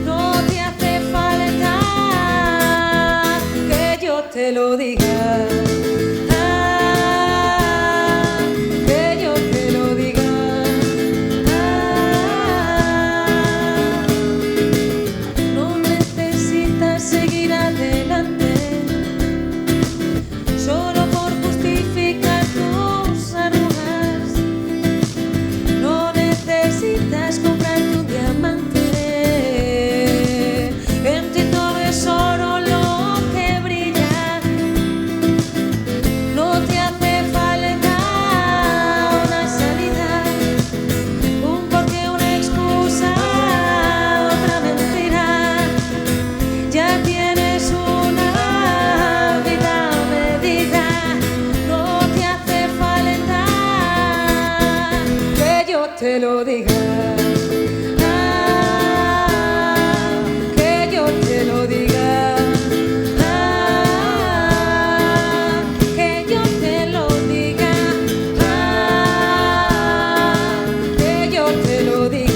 No te hace falta que yo te lo diga. Que yo te lo diga. No necesitas seguir adelante solo por justificar tus arrugas. No necesitas comprarte un diamante. En ti todo es oro lo que brilla. No te hace falta una salida, un porqué, una excusa, otra mentira. Ya tienes una vida medida. No te hace falta que yo te lo diga. Que yo te lo diga. Que yo te lo diga. Que yo te lo diga.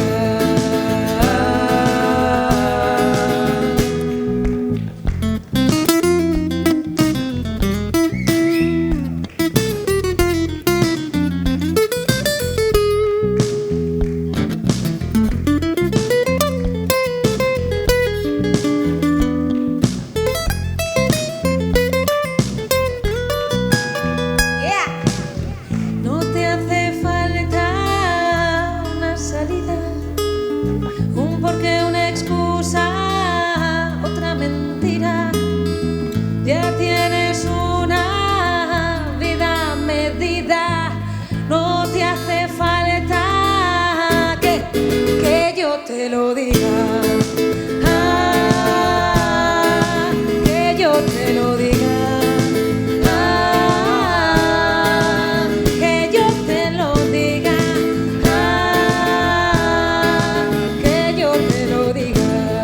No te hace falta una salida, un porqué, una excusa, otra mentira. Ya tienes una vida medida. No te hace falta que yo te lo diga. Que yo te lo diga. Que yo te lo diga. Que yo te lo diga.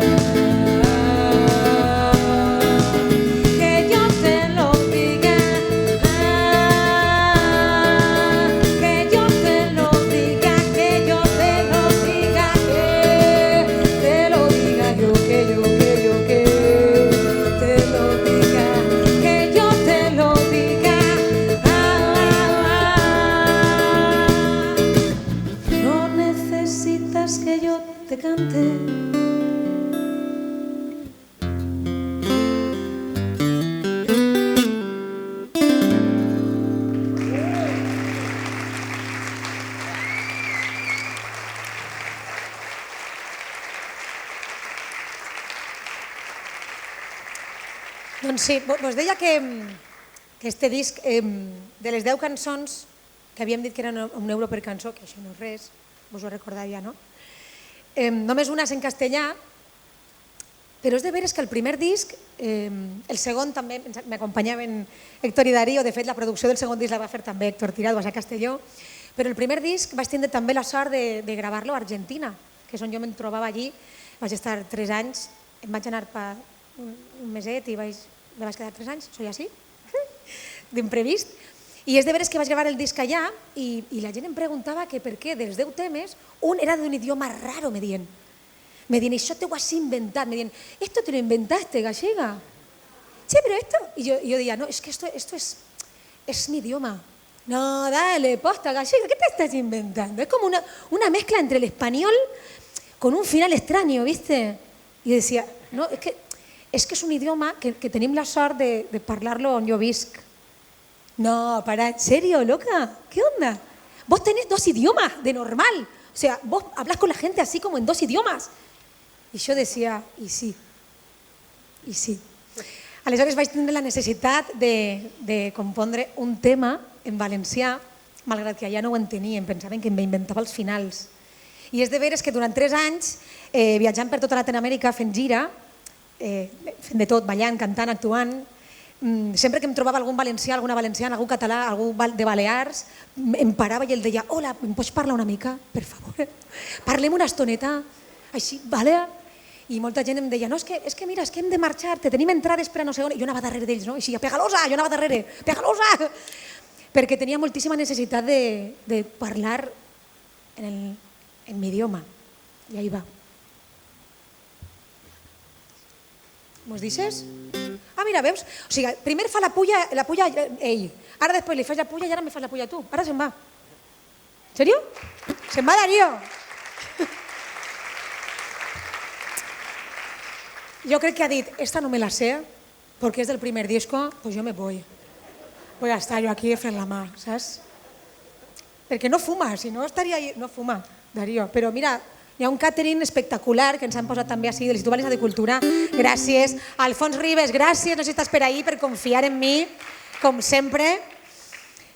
Que yo te lo diga. Que yo te lo diga. Que yo te lo diga. Que te lo diga yo. Que yo te lo diga. Que yo te lo diga. No necesitas que yo te cante. Doncs sí, vos deia que este disc, de les 10 cançons, que havíem dit que eren €1 per cançó, que això no és res, vos ho recordava ja, no? només una és en castellà, però és de veres que el primer disc, el segon també m'acompanyaven Héctor i Darío, de fet la producció del segon disc la va fer també Héctor Tirado a Castelló, però el primer disc vaig tindre també la sort de gravar-lo a Argentina, que és on jo me'n trobava allí, vaig estar 3 anys, em vaig anar per un meset i vaig quedar 3 anys, soy así, d'imprevist. I és de veres que vaig gravar el disc allà i la gent em preguntava que per què dels 10 temes un era d'un idioma raro, me dient, això te ho has inventat, me dient, esto te lo inventaste, gallega. Sí, pero esto... Y yo decía, no, es que esto es mi idioma. No, dale, posta, gallega, ¿qué te estás inventando? Es como una mezcla entre el español con un final extraño, ¿viste? Y decía, no, es que es un idioma que tenim la sort de parlar-lo on jo visc. No, para, ¿en serio, loca? ¿Qué onda? Vos tenés 2 idiomas, de normal. O sea, vos hablas con la gente así como en 2 idiomas. I jo decía, i sí. Aleshores vaig tenir la necessitat de compondre un tema en valencià, malgrat que allà no ho entenien, pensaven que m'inventava els finals. I és de veres que durant 3 anys, viatjant per tota Latinoamèrica, fent gira, fent de tot, ballant, cantant, actuant, sempre que em trobava algun valencià, alguna valenciana, algú català, algú de Balears, em parava i el deia, hola, em pots parlar una mica, per favor? Parlem una estoneta, així, vale? I molta gent em deia, no, és que mira, és que hem de marxar, te tenim entrades per a no sé on, i jo anava darrere d'ells, no? I així, pegalosa, jo anava darrere, pegalosa! Perquè tenia moltíssima necessitat de parlar en mi idioma. I ahí va. Mos deixes? Ah, mira, veus? O sigui, primer fa la pulla ell, ara després li fas la pulla i ara me fas la pulla tu. Ara se'n va. ¿En serio? Se'n va, Darío. Jo crec que ha dit, esta no me la sé, porque es del primer disco, pues yo me voy. Voy a estar yo aquí fent la mà, saps? Perquè no fuma, si no estaria ahí... No fuma, Darío. Però mira, hi ha un catering espectacular que ens han posat també així de l'Institut Valencià de Cultura. Gràcies. Alfons Ribes, gràcies. No sé si estàs per ahí per confiar en mi, com sempre.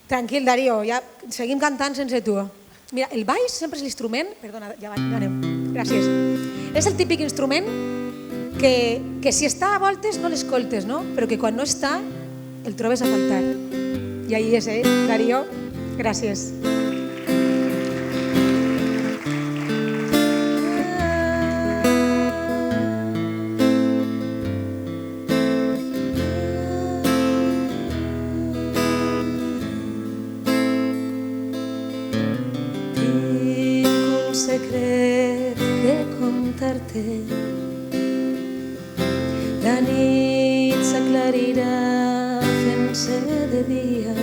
Tranquil, Darío, ja seguim cantant sense tu. Mira, el baix sempre és l'instrument... Perdona, ja anem. Gràcies. És el típic instrument que si està a voltes no l'escoltes, no? Però que quan no està el trobes a faltar. I ahí és, Darío. Gràcies. Tinc un secret que contar-te. La nit s'aclarirà fent-se de dia.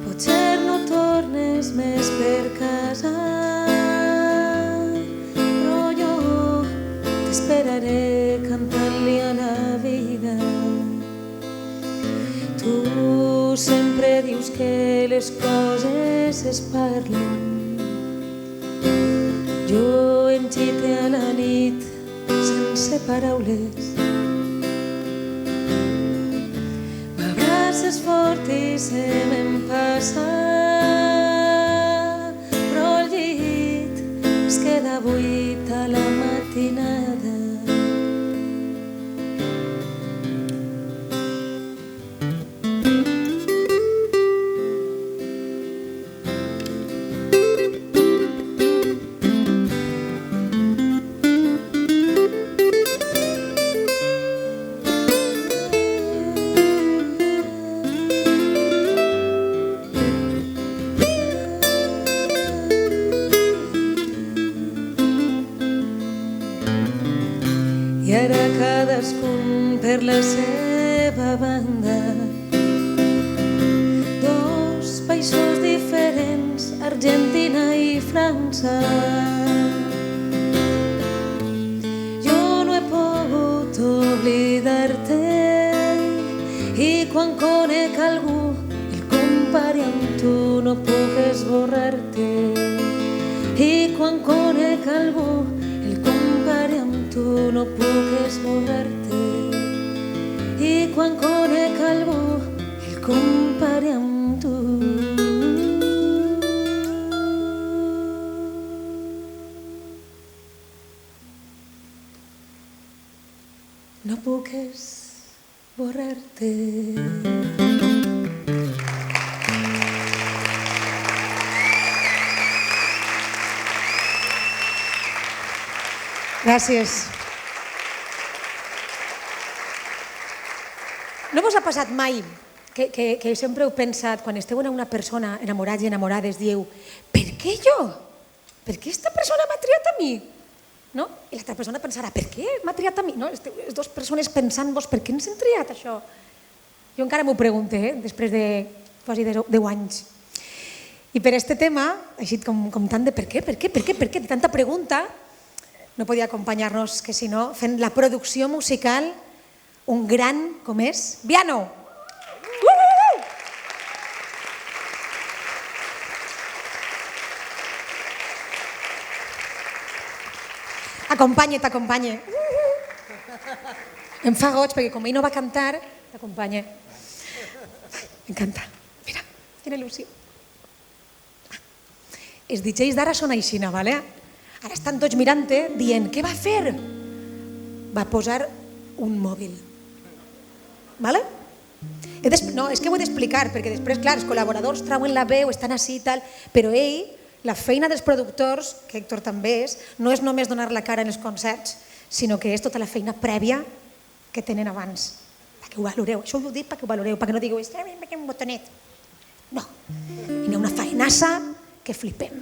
Potser no tornes més per casa, però jo t'esperaré cantant-li a la vida. Tu sempre dius que les coses es parlen. Jo em gite a la nit sense paraules. M'abraces fort i se me'n passa, però el llit es queda buit a la matinada. I ara cadascun per la seva banda, dos països diferents, Argentina i França. Jo no he pogut oblidar-te i quan conec algú el compare amb tu, no puc esborrar-te. I quan conec algú el compare amb tu, no puc esborrar-te. I quan conec algú el compare amb tu. no puc esborrar-te. Gràcies. No vos ha passat mai que sempre heu pensat, quan esteu en una persona enamorats i enamorades, dieu, per què jo? Per què aquesta persona m'ha triat a mi? No? I l'altra persona pensarà, per què m'ha triat a mi? No? Esteu les dues persones pensant-vos, per què ens hem triat això? Jo encara m'ho pregunto, després de quasi 10 anys. I per aquest tema, així com tant de per què, de tanta pregunta, no podia acompanyar-nos, que si no, fent la producció musical, un gran, com és, Viano! Acompanya. Em fa goig, perquè com ell no va cantar, t'acompanya. M'encanta. Mira, quina il·lusió. Els DJs d'ara són aixina, ¿vale? Ara estan tots mirant-te, dient, què va fer? Va posar un mòbil. ¿Vale? No, és que ho he d'explicar, perquè després, clar, els col·laboradors trauen la veu, estan així i tal, però ell, la feina dels productors, que Héctor també és, no és només donar la cara en els concerts, sinó que és tota la feina prèvia que tenen abans. Perquè ho valoreu. Això ho dic perquè ho valoreu, perquè no digueu, un botonet. No. I n'hi ha una feinassa que flipem.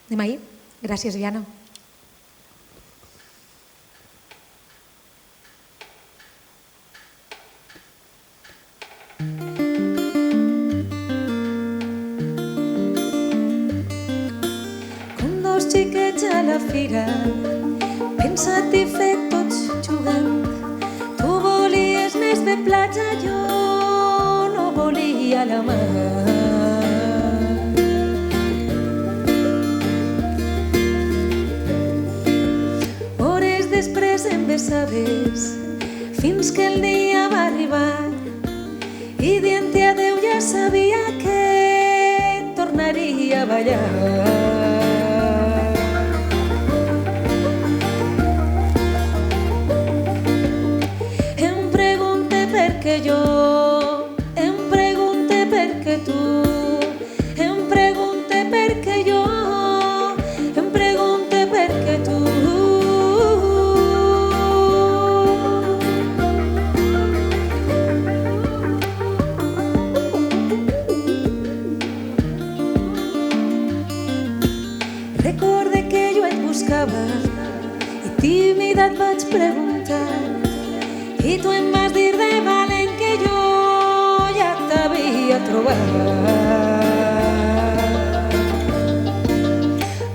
Anem ahir? Gràcies, Viano. Com dos xiquets a la fira, pensat i fet tots jugant. Tu volies més de platja, jo no volia la mar. Hores després em besaves, fins que el dia va arribar, i dient-te adeu ja sabia que tornaria a ballar. Em pregunte per què jo, em pregunte per què tu, em pregunte per què jo, em pregunte per què tu. Recorde que jo et buscava i tímida et vaig preguntar, i tu em vas dir de valent que jo ja t'havia trobat.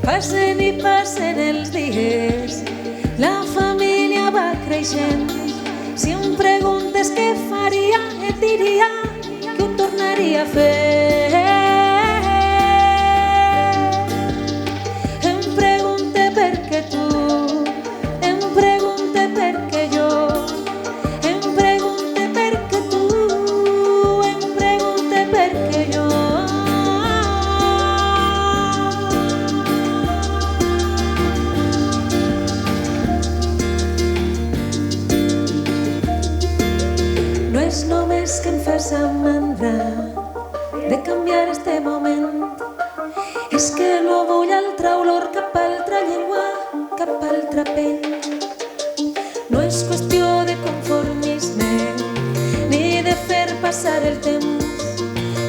Passen i passen els dies, la família va creixent. Si em preguntes què faria, et diria que ho tornaria a fer. Em pregunte per què tu, em pregunte per què jo, em pregunte per què tu, em pregunte per què jo. No és només que em fas mandra de canviar este moment, és que no vull altra olor, cap altra llengua, cap altra pell. No és qüestió de conformisme ni de fer passar el temps.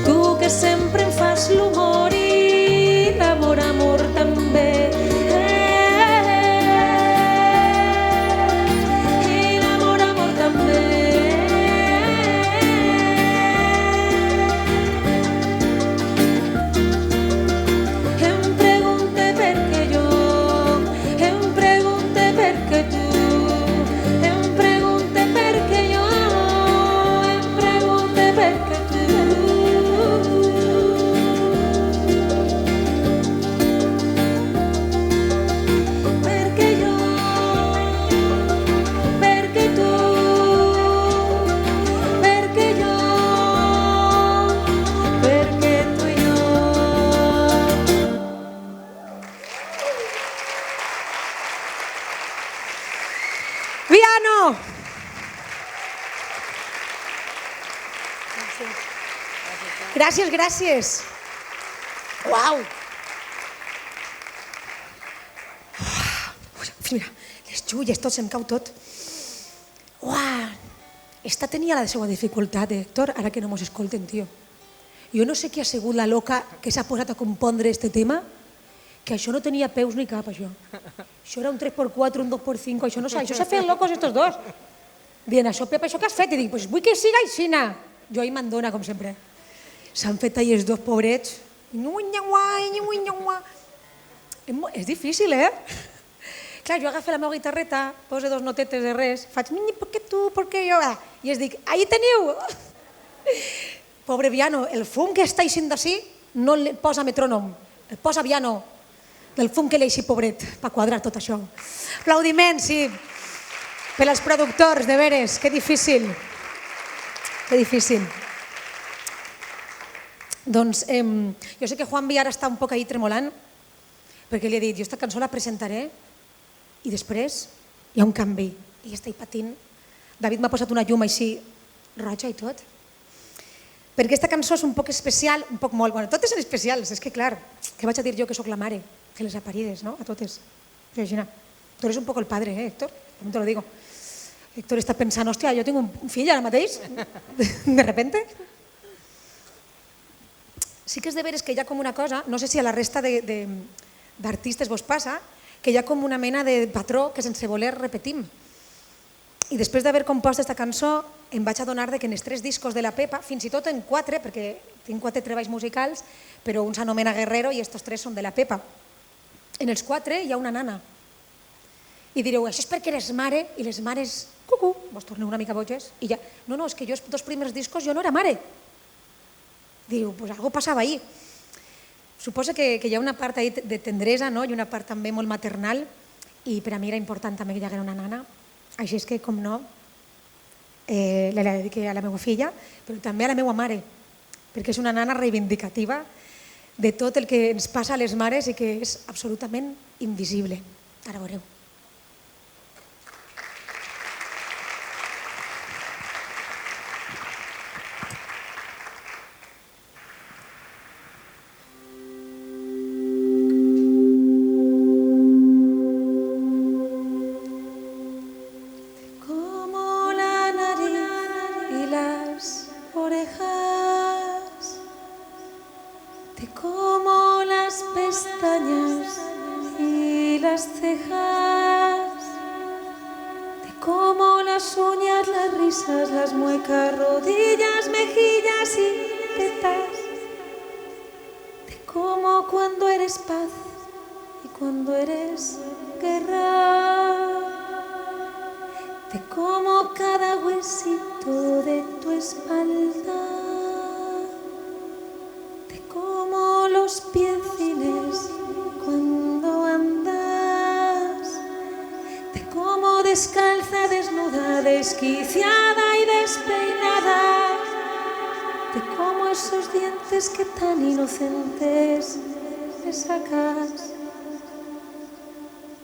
Tu que sempre em fas l'humor i l'amor, amor també. I l'amor, amor també. Em pregunte per què jo, em pregunte per què tu, em pregunte per què jo, em pregunte per què tu. Perquè jo, perquè tu, perquè jo, perquè tu i jo. Viano! Gràcies, gràcies. Uau! Mira, les xulles, tot, se'm cau tot. Uau! Esta tenia la seva dificultat, Héctor, ara que no mos escolten, tio. Jo no sé qui ha sigut la loca que s'ha posat a compondre este tema, que això no tenia peus ni cap, això. Això era un 3x4, un 2x5, això no sé, això s'ha fet locos estos dos. Dient, això, Pepa, això que has fet? I dic, pues vull que siga aixina. Jo ahí mandona, com sempre. S'han fet ahí els dos pobrets. És difícil, eh? Clar, jo agafo la meva guitarreta, poso dos notetes de res, faig, per què tu, per què jo? I es dic, ahí teniu! Pobre piano, el fum que està eixint d'ací no li posa metrònom, el posa piano del fum que li eixi pobret, per quadrar tot això. Aplaudiments, sí, per als productors, de veres, que difícil. Que difícil. Doncs jo sé que Juan Villar està un poc ahí tremolant, perquè li he dit, jo esta cançó la presentaré i després hi ha un canvi. I està ahí patint. David m'ha posat una llum així roja i tot. Perquè aquesta cançó és un poc especial, un poc molt, bueno, totes són especials, és que clar, què vaig a dir jo que sóc la mare, que les aparides, no?, a totes. Regina, tu eres un poc el padre, Héctor? Com te lo digo. Héctor està pensant, hòstia, jo tinc un fill ara mateix, de repente. Sí que és de veres que hi ha com una cosa, no sé si a la resta d'artistes vos passa, que hi ha com una mena de patró que sense voler repetim. I després d'haver compost aquesta cançó em vaig adonar que en els 3 discos de la Pepa, fins i tot en 4, perquè tinc 4 treballs musicals, però un s'anomena Guerrero i estos 3 són de la Pepa. En els 4 hi ha una nana. I direu, això és perquè eres mare i les mares, cucú, vos torneu una mica boges i ja. No, és que jo els 2 primers discos jo no era mare. Diu, pues algo passava ahí. Suposa que hi ha una part ahí de tendresa, no? I una part també molt maternal, i per a mi era important també que hi haguera una nana. Així és que, com no, la dediqué a la meva filla, però també a la meva mare, perquè és una nana reivindicativa de tot el que ens passa a les mares i que és absolutament invisible. Ara veureu. Las muecas, rodillas, mejillas y tetas. De cómo cuando eres paz y cuando eres guerra. De cómo cada huesito de tu espalda. De cómo los piecines cuando andas. De cómo descalza, desnuda, desquiciada y despeinada, de cómo esos dientes que tan inocentes le sacas,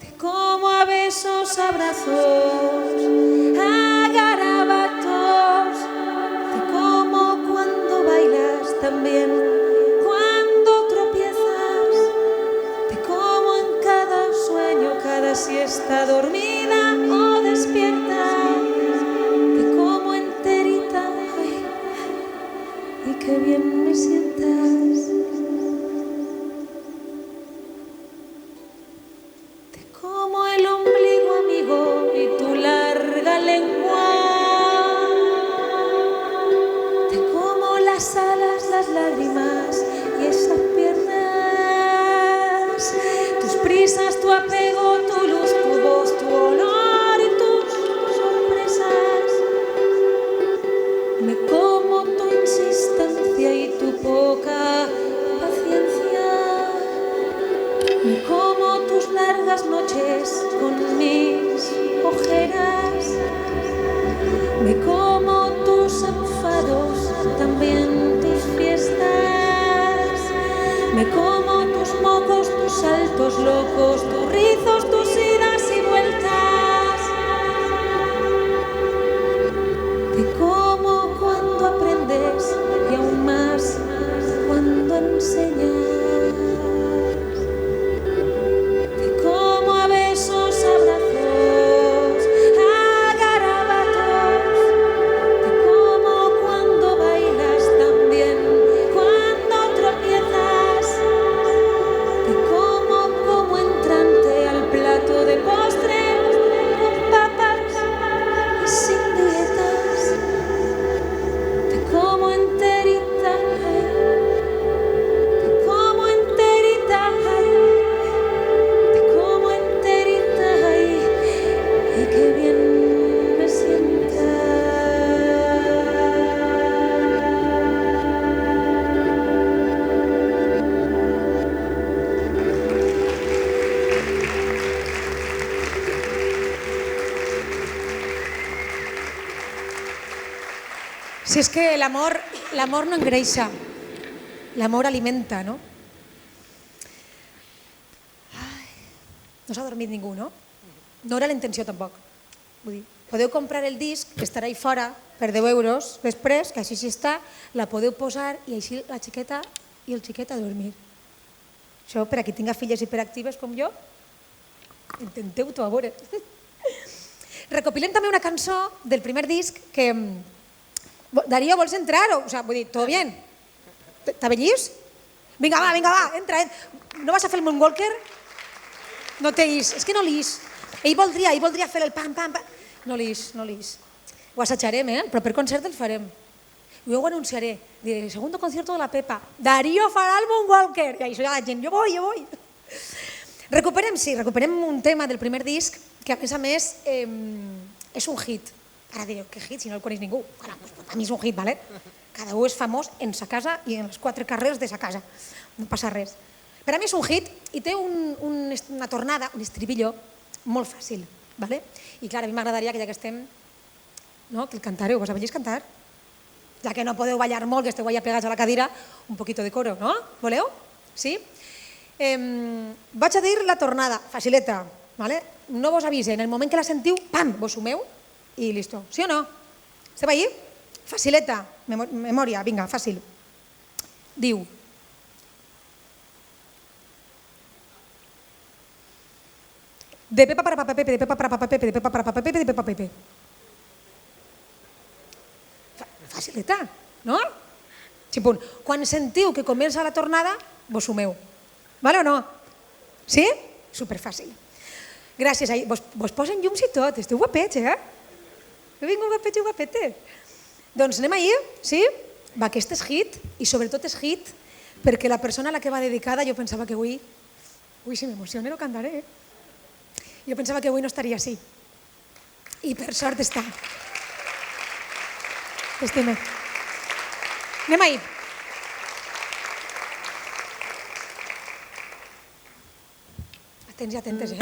de cómo a besos, abrazos, a garabatos, de cómo cuando bailas también, cuando tropiezas, de cómo en cada sueño, cada siesta dormida o despierta, qué bien me sientas, de cómo el ombligo amigo y tu larga lengua, de cómo las alas, las lágrimas y esas piernas, tus prisas, tu apego, tu luz, tu voz, tu olor y tus sorpresas, me como tu insistencia y tu poca paciencia, me como tus largas noches con mis ojeras, me como tus enfados, también tus fiestas, me como tus mocos, tus saltos locos, tus rizos, tus idas y vueltas, te como cuando aprendes y aún más Si és que l'amor no engreixa, l'amor alimenta, no? No s'ha dormit ningú, no? No era la intenció tampoc. Vull dir, podeu comprar el disc, que estarà ahí fora, per 10 euros, després, que així sí està, la podeu posar i així la xiqueta i el xiquet a dormir. Això, per a qui tinga filles hiperactives com jo, intenteu-ho a veure. Recopilem també una cançó del primer disc que... Darío, vols entrar? O sea, vull dir, ¿todo bien? ¿T'avellís? Vinga, va, entra. No vas a fer el Moonwalker? No t'eix, és que no l'eix. Ell voldria fer el pam, pam, pam. No l'eix. Ho assatjarem, el proper concert el farem. Jo ho anunciaré. Diré, segundo concierto de la Pepa. Darío farà el Moonwalker. I això ja la gent, jo voy. Recuperem un tema del primer disc que a més és un hit. Ara direu, què hit si no el coneix ningú? A mi és un hit, ¿vale? Cada un és famós en sa casa i en les 4 carrers de sa casa. No passa res. Per a mi és un hit i té una tornada, un estribillo molt fàcil, ¿vale? I clar, a mi m'agradaria que ja que estem, que el cantareu, vos sabeu cantar? Ja que no podeu ballar molt, que esteu allà pegats a la cadira, un poquito de coro, no? Voleu? Sí? Vaig a dir la tornada, facileta, ¿vale? No vos avise, en el moment que la sentiu, pam, vos sumeu i listo. Sí o no? Esteu ahí? Facileta, memòria, vinga, fàcil. Diu: de Pepa para Papa Pepe, de Pepa para Papa Pepe, de Pepa para Papa Pepe, de Pepa Pepe. Facileta, no? Xipunt. Quan sentiu que comença la tornada, vos sumeu. Vale o no? Sí? Superfàcil. Gràcies. Vos posen llums i tot, esteu guapets, He vingut guapets i guapetes. Doncs anem ahir, sí? Va, aquest és hit, i sobretot és hit perquè la persona a la que va dedicada jo pensava que avui... Ui, si m'emocione no cantaré, Jo pensava que avui no estaria així. I per sort està. T'estime. Anem ahir. Atents i atentes,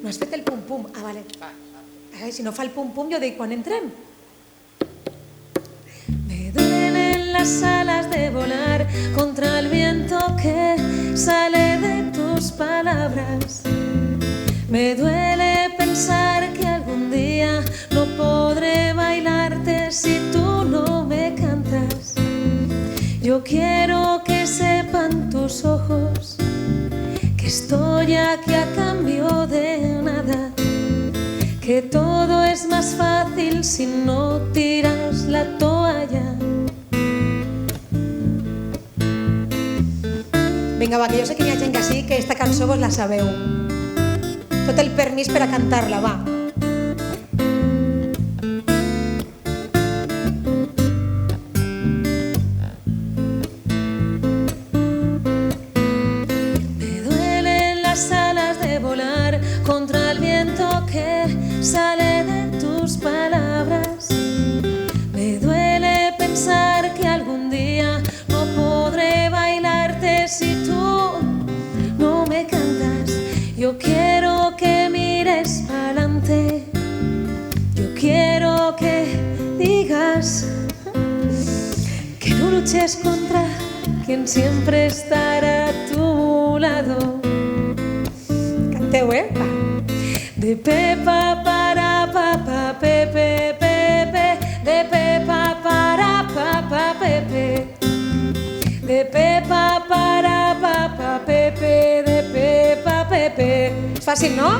No has fet el pum-pum. Ah, vale. Si no fa el pum-pum, jo dic, quan entrem? Me duelen las alas de volar contra el viento que sale de tus palabras. Me duele pensar que algún día no podré bailarte si tú no me cantas. Yo quiero que sepan tus ojos que estoy aquí a cambio de nada, que todo es más fácil si no tiras la toalla. Vinga, va, que jo sé que hi ha gent que sí, que esta cançó vos la sabeu. Tot el permís per a cantar-la, va. Contra el viento que sale de tus palabras. Me duele pensar que algún día no podré bailarte si tú no me cantas. Yo quiero que mires pa'lante. Yo quiero que digas que no luches contra quien siempre estará a tu lado. Canteu, Va. De Pepa para Papa Pepe, Pepe, de Pepa para Papa Pepe, de Pepa para Papa Pepe, de Pepa Pepe. És fàcil, no?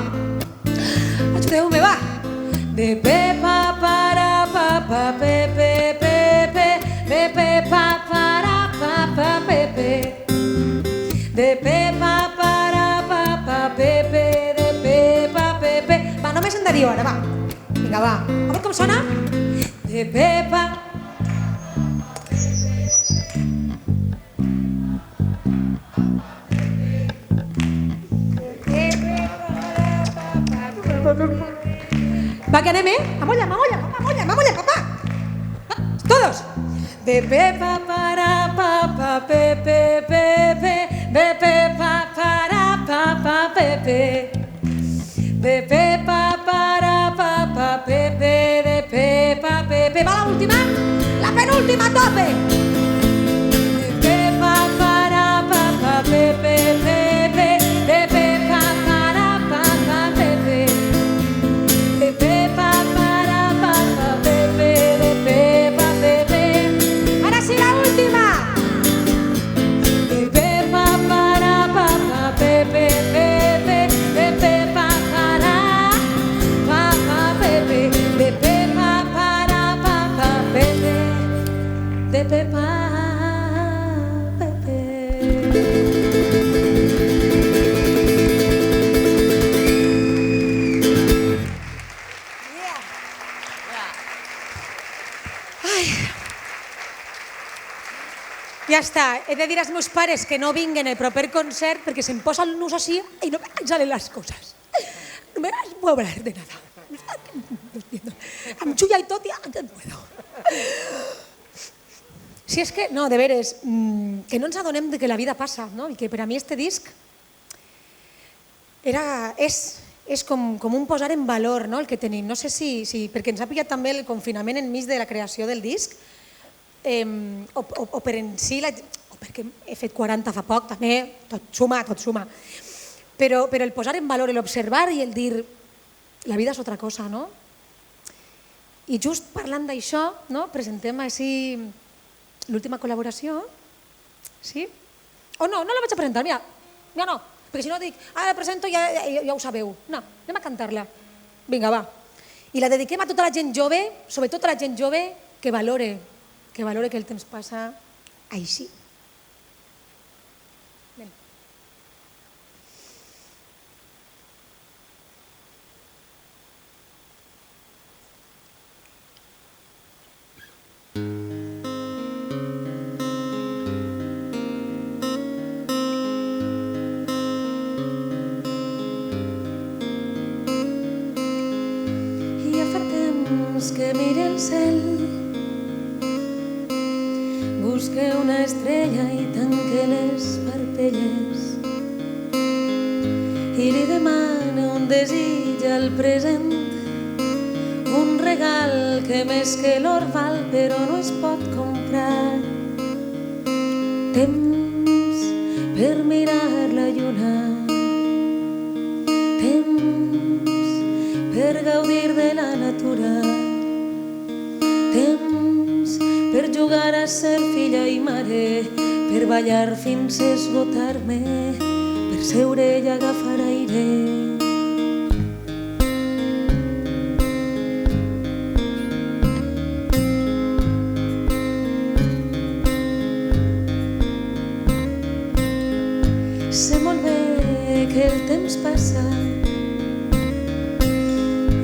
Ajudeu-me, va. De Pepa para Papa Pepe, Pepe, de Pepa para Papa Pepe, de Pepa para Papa Pepe, de Pepa Pepe. Va, només en Darío ara, va. Vinga, va. A veure com sona. De Pepa. Va, que anem, Mamolla, papà. Va, todos. Bebe, papara, papa, pepe, pepe, bebe, papara, papa, pepe. Bebe, papara, papa, pepe, de pepa, pepe. Va la última, la penúltima, tope. Bebe, papara, papa, pepe, pepe, bebe, papara, papa, pepe. Bebe, papara, papa, pepe, de pepa, pepe. Ahora sí la última. Bebe, papara, papa, pepe, pepe, bebe, papara, papa, pepe, bebe, papara, papa, pepe, de pepa, pepe. Ja està, he de dir als meus pares que no vinguen al proper concert perquè se'm posa el nus així i no me salen las cosas. No me puedo hablar de nada. Amb xulla i tot ja no puedo. Si és que, no, de veres, que no ens adonem de que la vida passa, no? I que per a mi este disc és com un posar en valor, no?, el que tenim. No sé si perquè ens ha pillat també el confinament enmig de la creació del disc, o per en si, o perquè he fet 40 fa poc també, tot suma. Però el posar en valor, l'observar i el dir la vida és otra cosa, no? I just parlant d'això, no, presentem així l'última col·laboració, sí? O no la vaig a presentar, mira no, perquè si no dic, la presento ja ho sabeu. No, anem a cantar-la. Vinga, va. I la dediquem a tota la gent jove, sobretot a la gent jove que valore que el temps passa així. Ja fa temps que mire el cel, busque una estrella i tanque les parpelles i li demana un desig al present, un regal que més que l'or val però no es pot comprar. Temps per mirar la lluna, temps per gaudir de la natura, temps per jugar a ser filla i mare, per ballar fins a esgotar-me, per seure i agafar aire. Sé molt bé que el temps passa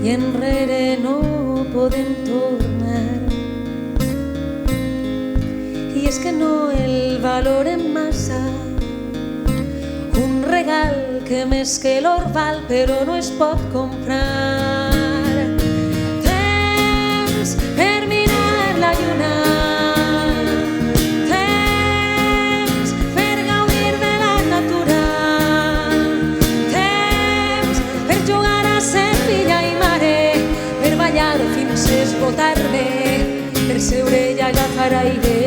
i enrere no podem tornar. I és que no el valorem massa, un regal que més que l'or val però no es pot comprar. Temps per mirar la lluna, temps per gaudir de la natura, temps per jugar a ser filla i mare, per ballar fins a esgotar-me, per seure i agafar aire.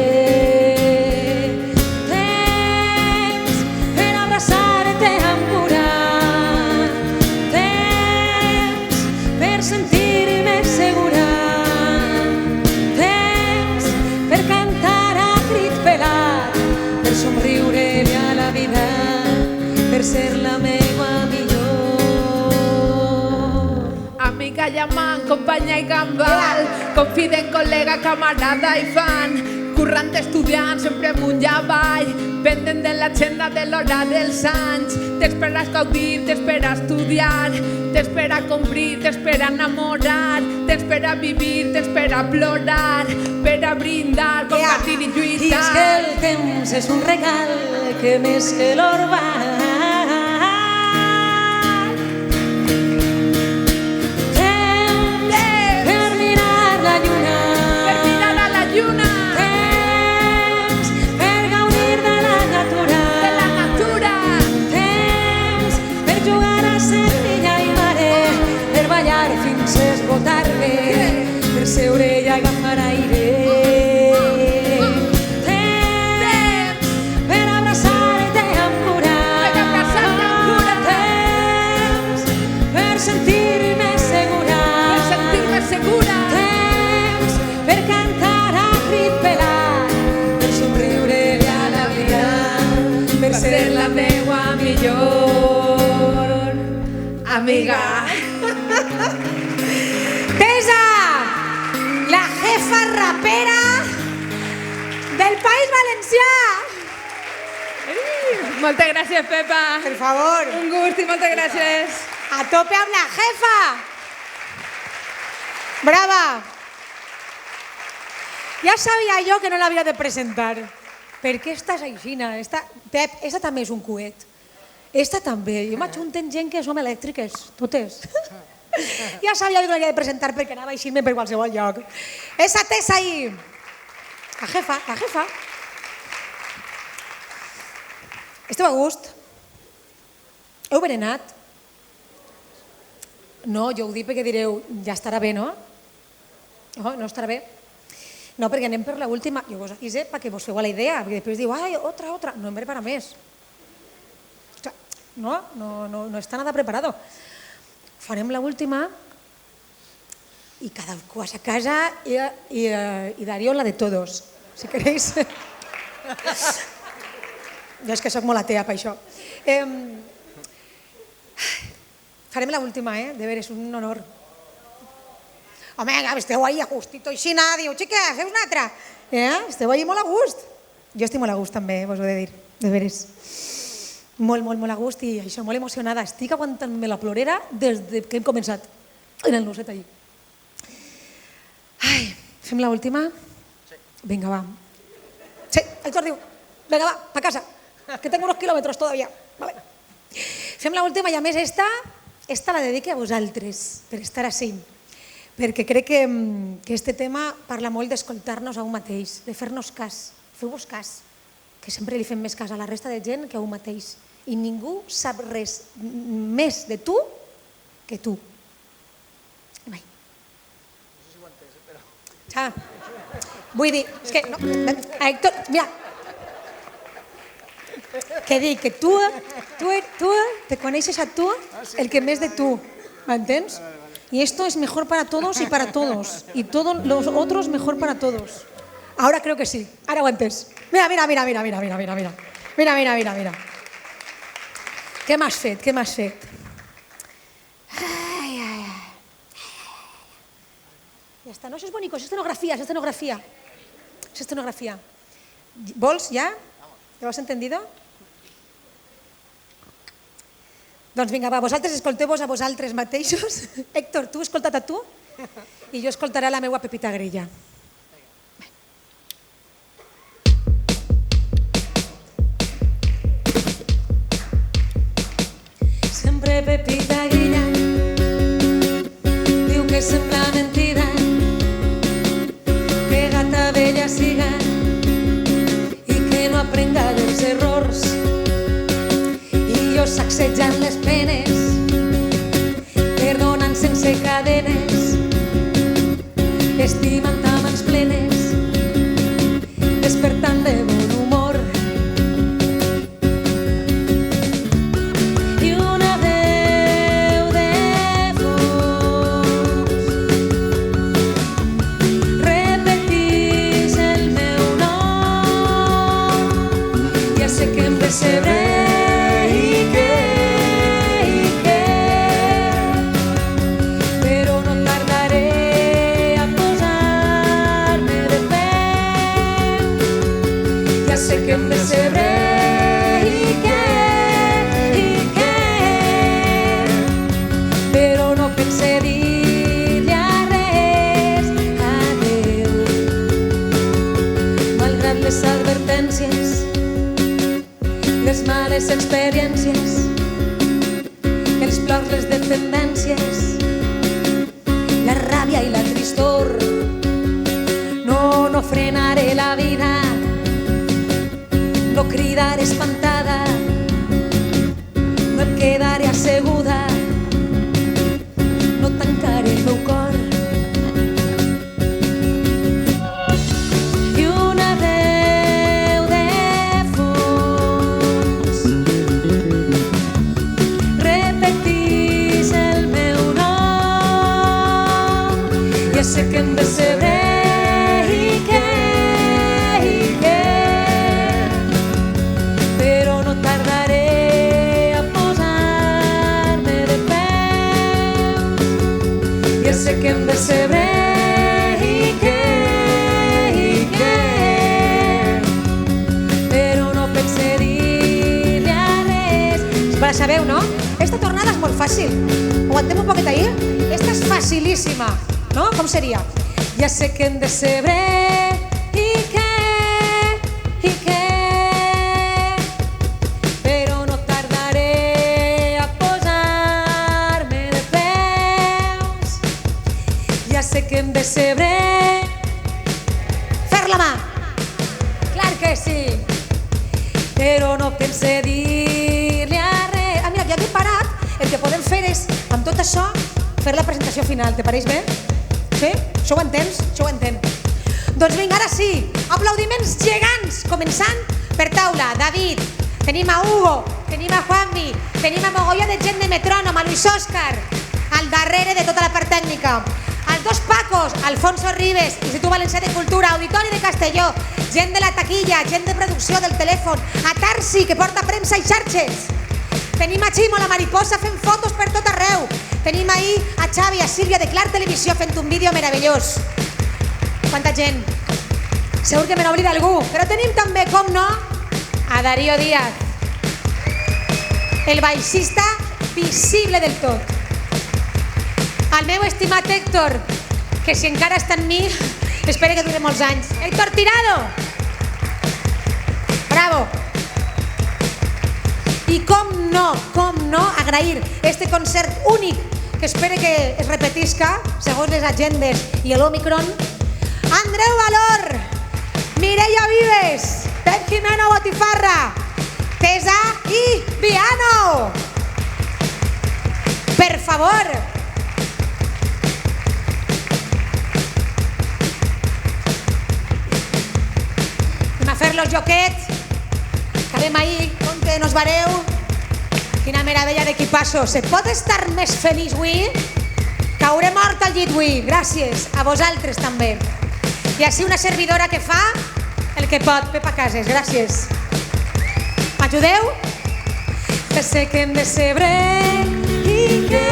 Sentir-me segura, temps per cantar a crit pelat, per somriure-li a la vida, per ser la meua millor. Amiga i amant, companya i gambal, confident, col·lega, camarada i fan, currant, estudiant, sempre amunt i avall, pendent de l'agenda de l'hora dels anys. T'esperes gaudir, t'espera estudiar, t'espera complir, t'espera enamorar, t'espera vivir, t'espera plorar, per a brindar, compartir i lluitar. I és que el temps és un regal que més que l'or val. Temps ser la meua millor amiga. Tesa, la jefa rapera del País Valencià. Moltes gràcies, Pepa. Per favor. Un gust i moltes gràcies. A tope amb la jefa. Brava. Ja sabia jo que no l'havia de presentar. Per què estàs aixina? Pep, esta també és un coet. Esta també. Jo m'ajunten gent que som elèctriques, totes. Ja sabia que no l'havia de presentar perquè anava així-me per qualsevol lloc. Esa Tesa ahí. La jefa, la jefa. Esteu a gust? Heu berenat? No, jo ho dic perquè direu, ja estarà bé, no? No estarà bé? No, perquè anem per l'última. Jo vos avise perquè vos feu la idea, perquè després diu, ai, otra. No em prepara més. No està nada preparado. Farem l'última y cada cual a casa y Darío la de todos, si queréis. Jo és que soc molt atea per això. Farem l'última, de veres, un honor. Home, esteu ahí a gustito i així, diu, xica, feu una altra. Esteu ahí molt a gust. Jo estic molt a gust també, vos ho he de dir, de veres. Molt a gust i això, molt emocionada. Estic aguantant-me la plorera des que hem començat en el noset allí. Ai, fem l'última? Vinga, va. Sí, Héctor diu, vinga, va, pa casa, que tengo unos kilómetros todavía. Vale. Fem l'última i a més esta la dedique a vosaltres, per estar així. Perquè crec que este tema parla molt d'escoltar-nos a un mateix, de fer-nos cas. Feu-vos cas, que sempre li fem més cas a la resta de gent que a un mateix. I ningú sap res més de tu que tu. Vai. No sé si ho he entès, però... Vull dir, és que... Héctor, mira. Que dic que tu te coneixes a tu el que més de tu, m'entens? Y esto es mejor para todos y para todos. Y todos los otros mejor para todos. Ahora creo que sí. Ahora aguantes. Mira. Què m'has fet? Ja està, no? Això és bonico, és escenografía. ¿Vols ja? ¿Ja ho has entendido? Doncs vinga, va, vosaltres escolteu-vos a vosaltres mateixos. Héctor, tu escolta't a tu i jo escoltaré la meua Pepita Grilla. Sempre Pepita Grilla diu que sembla mentida que gata vella siga i que no aprenga dels errors. Sacsejant les penes, perdonant sense cadenes, estimant a mans plenes, despertant de bon humor. I una veu de fons repetís el meu nom. Ja sé que em decebré que em decebré i que però no pensé dir-li a res adeu. Malgrat les advertències, les males experiències, els plors, les dependències, la ràbia i la tristor, no frenaré la vida. No cridaré espantada, no em quedaré asseguda, no tancaré el meu cor. I una veu de fons repetís el meu nom. Ja sé que em decebré i que però Me la sabeu, no? Esta tornada és molt fàcil. Aguantem un poquet ahir? Esta és facilíssima, no? Com seria? Ja sé que hem de saber i què, però no tardaré a posar-me de peus. Ja sé que hem de saber fer la mà, clar que sí, però no pense dir-li a res. Ah, mira, ja que he parat, el que podem fer és, amb tot això, fer la presentació final. Te pareix bé? Sí? Això ho entens? Això ho entenc. Doncs vinga, ara sí, aplaudiments gegants, començant per taula. David, tenim a Hugo, tenim a Juanvi, tenim a mogolla de gent de Metrònom, a Luis Òscar, al darrere de tota la part tècnica. Els dos Pacos, Alfonso Ribes, Institut Valencià de Cultura, Auditori de Castelló, gent de la taquilla, gent de producció del telèfon, a Tarsi, que porta premsa i xarxes. Tenim a Ximo, la mariposa, fent fotos per tot arreu. Tenim ahir a Xavi, a Sílvia de Clar Televisió fent un vídeo meravellós. Quanta gent. Segur que me n'oblida algú. Però tenim també, com no, a Darío Díaz, el baixista visible del tot. Al meu estimat Héctor, que si encara està en mi, espero que dure molts anys. Héctor Tirado! Bravo! I com no, agrair este concert únic, que espero que es repetisca, segons les agendes i l'Omicron. Andreu Valor, Mireia Vives, Pep Jimeno Botifarra, Tesa i Viano. Per favor. Anem a fer los joquets. Acabem ahir, com que nos vareu. Quina meravella d'equipassos. Se pot estar més feliç avui? Cauré mort al llit avui. Gràcies. A vosaltres també. I així una servidora que fa el que pot. Pepa Cases, gràcies. M'ajudeu? Que sé que hem de saber i què,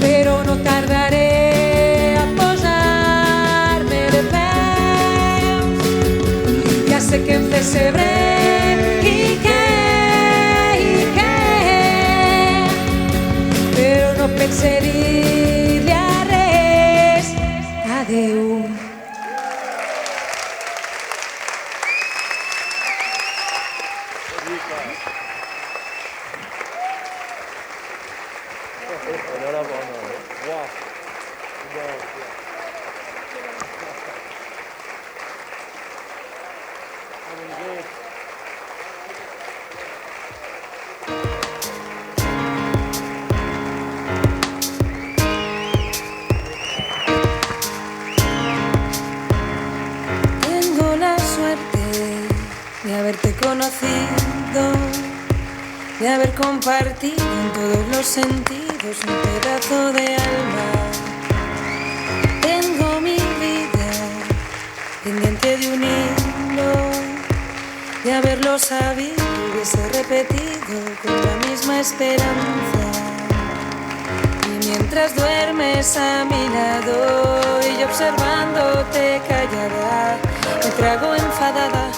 però no tardaré a posar-me de peus. Ja sé que hem de saber i què, però no pense dir-li a res. Adéu. Tengo la suerte de haberte conocido, de haber compartido en todos los sentidos un pedazo de alma. Tengo mi vida pendiente de un hilo, de haberlo sabido y hubiese repetido con la misma esperanza. Y mientras duermes a mi lado y yo observándote callada, me trago enfadada